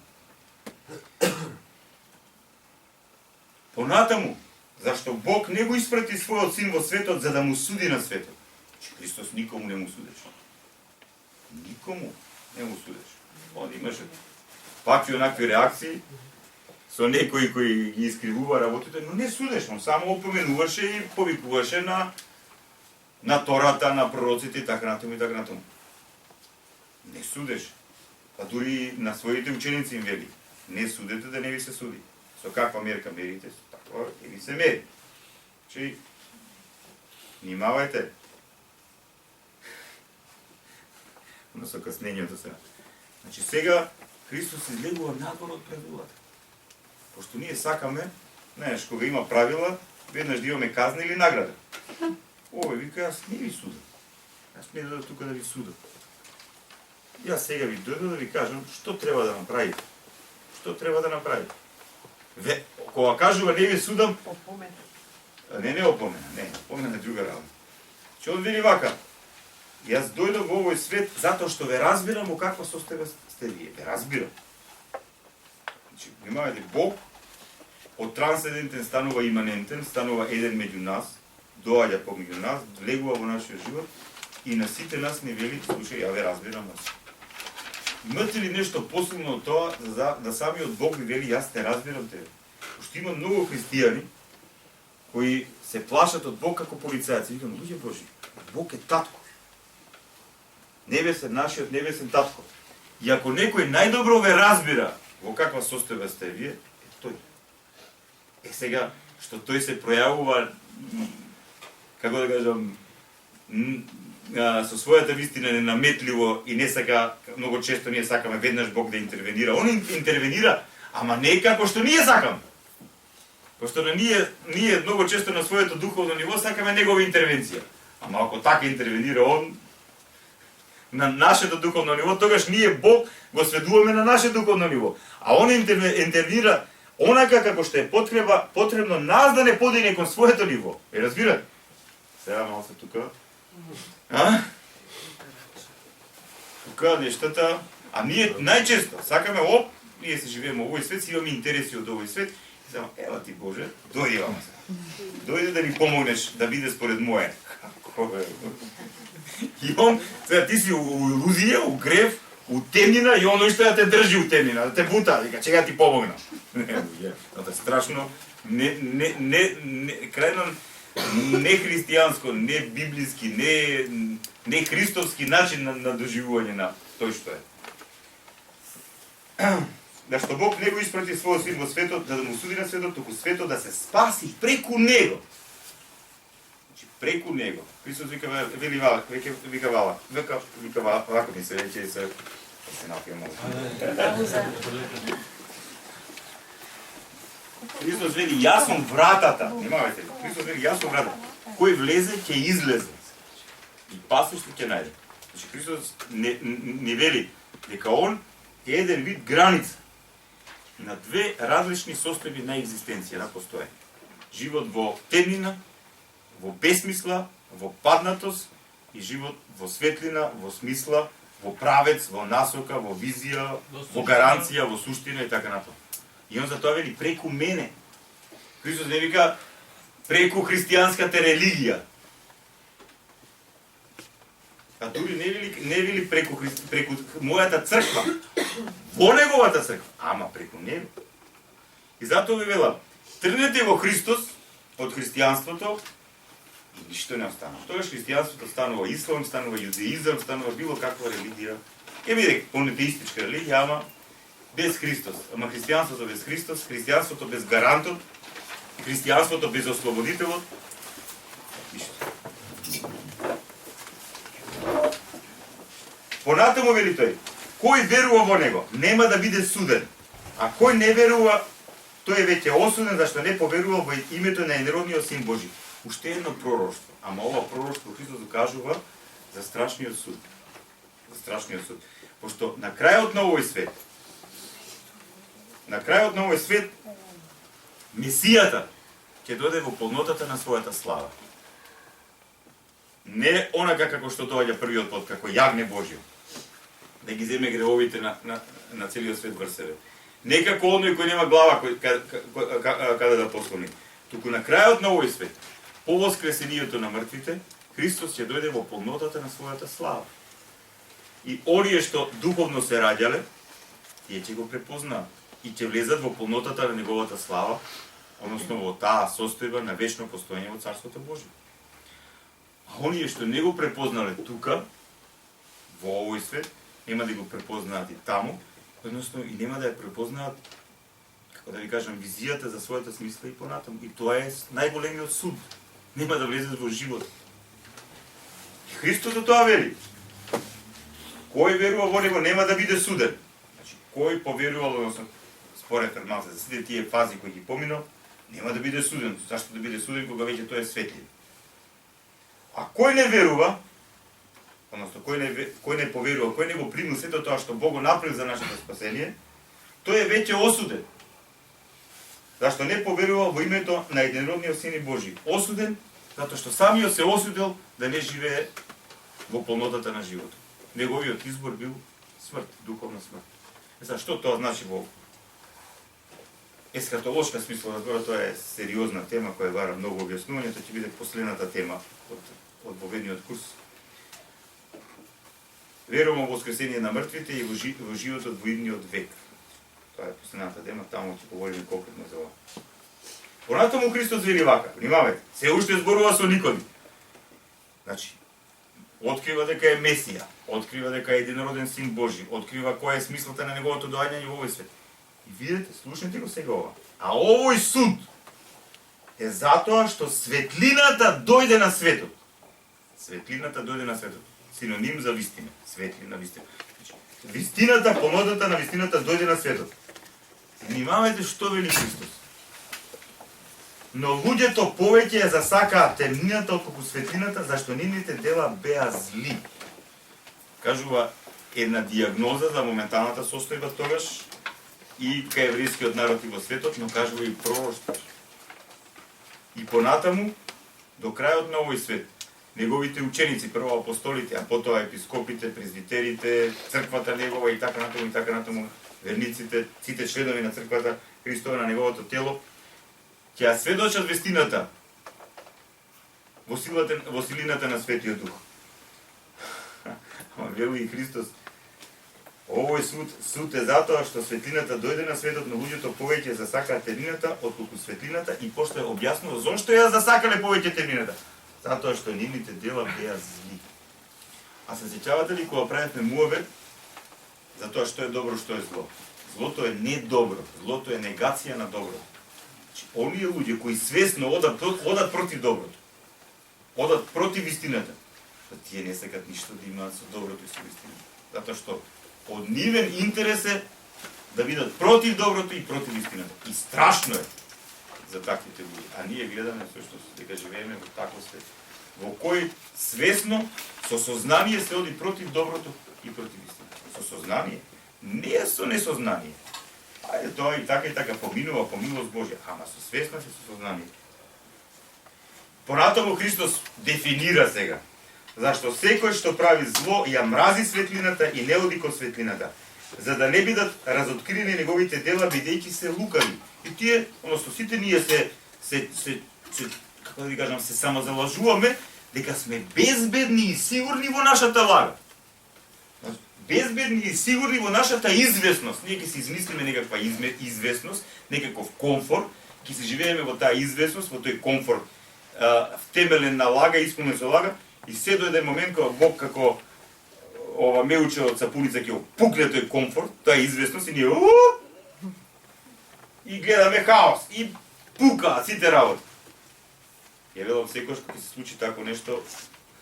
Понатаму, зашто Бог не го испрати својот син во светот за да му суди на светот, Че Христос никому не му судеше. Никому не му судеше. Он имаше пак и онакви реакции со некои кои ги искривува работите, но не судеше, он само опоменуваше и повикуваше на Тората, на пророците и така натаму и така натаму. Не судеше. А дури на своите ученици им вели: не судете да не ви се суди. Со каква мерка мерите, со таква и ви се мери. Че внимавајте. Но со къснението сега. Значи сега Христос излегува надвор од правилата. Пошто ние сакаме, знаеш, кога има правила, веднаш да имаме казна или награда. Овој вика, јас не ви судам. Јас не дойдов тука да ви судам. Јас сега ви дојдов да ви кажам што треба да направите. Што треба да направите. Кога кажува не ви судам, не опомена, не, опомена друга работа. Че он вели вака: јас дојдов во овој свет затоа што ве разбирам во каква состојба сте вие. Ве разбирам. Значи, внимавајте, Бог од трансцендентен станува иманентен, станува еден меѓу нас, доаѓа помеѓу нас, влегува во нашиот живот и на сите нас не вели: слушај, ја ве разбирам вас. Имате ли нешто посилно од тоа да самиот Бог ви вели: јас те разбирам тебе? Пошто има многу христијани кои се плашат од Бог како полицајци. Викам: луѓе Божи, Бог е татко. Небесен, нашиот небесен татко. И ако некој најдобро ве разбира во каква состојба сте вие, е тој. Сега, што тој се пројавува, како да кажам, со својата вистина ненаметливо и не сака, многу често ние сакаме веднаш Бог да интервенира. Он интервенира, ама не како што ние сакаме. Пошто ние многу често на своето духовно ниво сакаме негова интервенција. Ама ако така интервенира он на нашето духовно ниво, тогаш ние Бог го сведуваме на наше духовно ниво. А он интервенира онака како што е потребно нас да не подине кон своето ниво. Разбирате? Сега малце тука. Тука нештата, а ние најчесто сакаме ние се живееме во овој свет, си имаме интереси од овој свет. И само, ева ти Боже, дојди вама се. Дојди да ни помогнеш да биде според моје. И он, сега ти си у илузија, у грев, у темнина, и он уште да те држи у темнина, да те бута, вика, чека ти помогна. Това е страшно, крајно не христијанско, не библиски, не христовски начин на доживување на тој што е. Да што Бог не го испрати својот син во светот, да му суди на светот, туку светот да се спаси преку него. Значи, преку него. Христос вика вака ми се рече и се напијам малку. Христос вели, јас сум вратата. Внимавајте, Христос вели, јас сум вратата. Кој влезе, ќе излезе. И пасоште ќе најде. Значи, Христос не вели дека он е еден вид граница на две различни состојби на екзистенција, на постоење. Живот во темнина, во бесмисла, во паднатост и живот во светлина, во смисла, во правец, во насока, во визија, во гаранција, во суштина и така натаму. И он затоа вели преку мене. Христос не вика преку христијанската религија. А дури не вели преку мојата црква. Во неговата црква, ама преку него. И затоа ви велам, тргнете во Христос од христијанството и ништо не останува. Тогаш христијанството станува ислам, станува јудеизам, станува било каква религија. Ќе биде монотеистичка религија, ама без Христос. Ама христијанството без Христос, христијанството без гарантот, христијанството без ослободителот, ништо. Понатаму вели тој, кој верува во него, нема да биде суден. А кој не верува, тој е веќе осуден, зашто не поверувал во името на единородниот син Божи. Уште едно пророштво, ама ова пророштво Христос кажува за страшниот суд. За страшниот суд. Пошто на крајот на овој свет, Месијата ќе дојде во полнотата на својата слава. Не онака како што доаѓа првиот пат, како јагне Божјо, да ги земе гревовите на целиот свет врз себе. Не како оној кој нема глава каде да послони. Туку на крајот на овој свет, по воскресението на мртвите, Христос ќе дојде во полнотата на својата слава. И оние што духовно се раѓале, тие ќе го препознаат и ќе влезат во полнотата на неговата слава, односно во таа состојба на вечно постоење во Царството Божие. А оние што не го препознале тука, во овој свет, нема да го препознаат и таму, односно и нема да ја препознаат, како да ви кажам, визијата за својата смисла и понатаму. И тоа е најголемиот суд. Нема да влезат во живот. И Христос тоа вели. Кој верува во него нема да биде суден. Значи, кој поверувал, односно, според Ерманца, за сите тие фази кои ги поминал, нема да биде суден. Зашто да биде суден кога веќе тој е светлин? А кој не верува, односно кој не поверува, кој не го примил сето тоа што Бог го направил за нашето спасение, тој е веќе осуден. Зашто не поверува во името на единородниот Син Божи. Осуден, затоа што самиот се осудил да не живее во полнотата на животот. Неговиот избор бил смрт, духовна смрт. Сега, што тоа значи во ескатолошка смисла, разбора, тоа е сериозна тема која вара многу објаснување, тоа ќе биде последната тема од воведниот курс. Верувам во воскресение на мртвите и во животот во идниот век. Тоа е последната тема, таму ќе говориме конкретно за ова. Понатаму Христос вели вака, внимавајте, се уште зборува со Никодим. Значи, открива дека е Месија, открива дека е единороден Син Божи, открива која е смислата на неговото доаѓање во овој свет. И видете, слушнете го сега ова. А овој суд е затоа што светлината дојде на светот. Светлината дојде на светот. Синоним за вистина. Светлина, вистина. Вистината, полнотата на вистината дојде на светот. Внимавајте што вели Христос. Но луѓето повеќе ја засакаат темнината отколку светлината, зашто нивните дела беа зли. Кажува една диагноза за моменталната состојба тогаш и кај еврејскиот народ и во светот, но кажува и пророштво. И понатаму, до крајот на овој свет, неговите ученици, прво апостолите, а потоа епископите, презвитерите, црквата негова и така натаму, верниците, сите членови на црквата Христова, на неговото тело, ќе ја сведочат вестината во силината на Светиот Дух. Ама вели и Христос, овој суд е затоа што светлината дојде на светот, но луѓето повеќе засакаат темнината отколку светлината, и после објаснува зошто ја засакале повеќе темнината. Затоа што нивните дела беа зли. А се сеќавате ли кога правевме муавет за тоа што е добро, што е зло? Злото е недобро, злото е негација на добро. Оние луѓе кои свесно одат против доброто, одат против истината, тие не сакат ништо да имаат со доброто и со истината. Затоа што од нивен интерес е да бидат против доброто и против истината. И страшно е за таквите луѓе. А ние гледаме што дека живееме во таков свет, во кој свесно, со сознание се оди против доброто и против истината. Со сознание, не со несознание. Ајде, тоа и така поминува по милост Божја, ама со свесност и со сознание. Понатаму Христос дефинира сега, зашто секој што прави зло ја мрази светлината и не оди кон светлината, за да не бидат разоткрини неговите дела, бидејќи се лукави. И тие, односно сите ние како да ви кажам, се самозалажуваме дека сме безбедни и сигурни во нашата лага. Безбедни и сигурни во нашата известност. Ние ќе се измислиме некаква известност, некаков комфорт, ќе се живееме во таа известност, во тој комфорт, втемелен на лага, исполнен со лага, и се дојде момент кога Бог како ова меуче од сапуница ќе пукне тој комфорт, таа известност, и ние и гледаме хаос, и пука сите работи. Ја велам секојаш кога се случи тако нешто,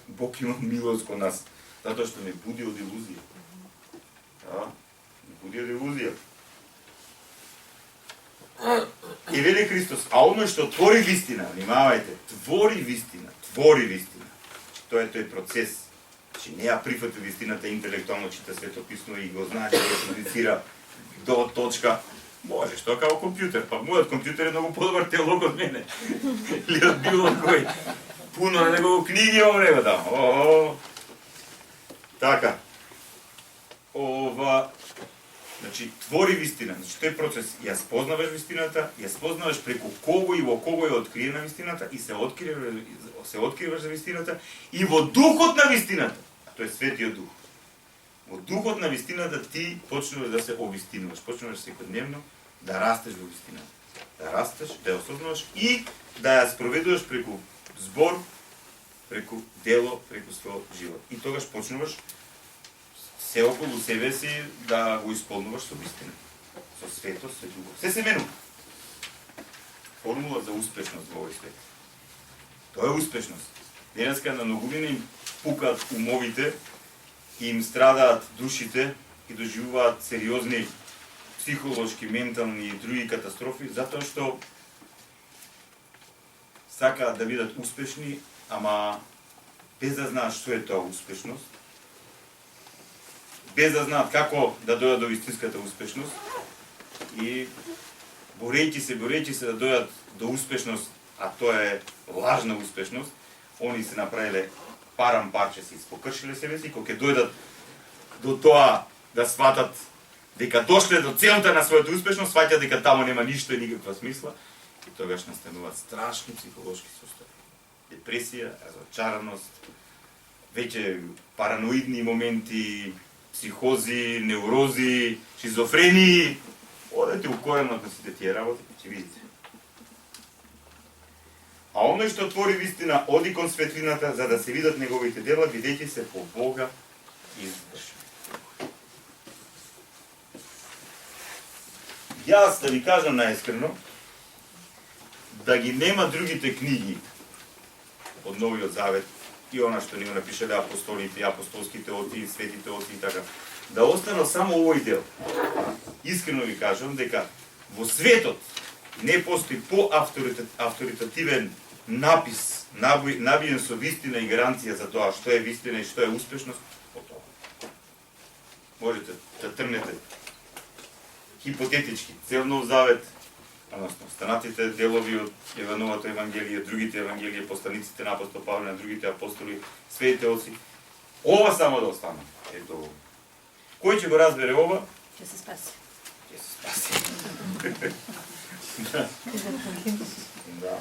Бог има милост кон нас, затоа што не буди од илузија. Не буди од илузија. И вели Христос, а оној што твори вистина, внимавајте, твори вистина. Тоа е тој процес. Че не ја прифати вистината интелектуално, чита Свето Писмо и го знае, го продуцира до точка. Боже, што како компјутер? Па мојот компјутер е многу подобар теолог од мене. Или од било кој. Пуно на негово книги во него там. Така. Значи, твори вистина. Значи, тој процес, ја спознаваш вистината, ја спознаваш преку кого и во кого е откриена вистината и се откриваш за вистината и во духот на вистината, тој е Светиот Дух. Во духот на вистината ти почнуваш да се овистинуваш, почнуваш секојдневно да растеш во вистината. Да растеш, да ја осознаваш и да ја спроведуваш преку збор, преку дело, преку својот живот. И тогаш почнуваш се околу себе си да го исполнуваш со вистина, со светост, со љубов. Се менува. Формула за успешност во овој свет. Тоа е успешност. Денеска на многумина им пукаат умовите, им страдаат душите и доживуваат сериозни психолошки, ментални и други катастрофи, затоа што сакаат да бидат успешни, ама без да знаат што е тоа успешност, без да знаат како да дојдат до вистинската успешност и борејќи се да дојдат до успешност, а тоа е лажна успешност, они се направиле парам парче, се испокршиле себе си, кога ќе дојдат до тоа да сватат дека дошле до целта на својата успешност, сваќаат дека таму нема ништо и никаква смисла и тогаш настануваат страшни психолошки состојби. Депресија, разочараност, веќе параноидни моменти, психози, неврози, шизофрении. Одете у коренот на сите тие работи, ќе видите. А оној што твори вистина оди кон светлината за да се видат неговите дела, бидејќи се по Бога извршени. Јас да ви кажам наискрено, да ги нема другите книги од Новиот Завет и она што ни го напишале апостолите, апостолските оци, светите оци и така, да останал само овој дел. Искрено ви кажам дека во светот не постои по-авторитативен напис, набиен со вистина и гаранција за тоа што е вистина и што е успешност од тоа. Можете да трнете хипотетички цел Нов Завет, односно останатите делови од Јовановото Евангелие, другите Евангелие, посланиците на апостол Павле, на другите апостоли, светите оци. Ова само да остане. Ето ова. Кој ќе го разбере ова? Ќе се спаси. Ќе се спаси. Да.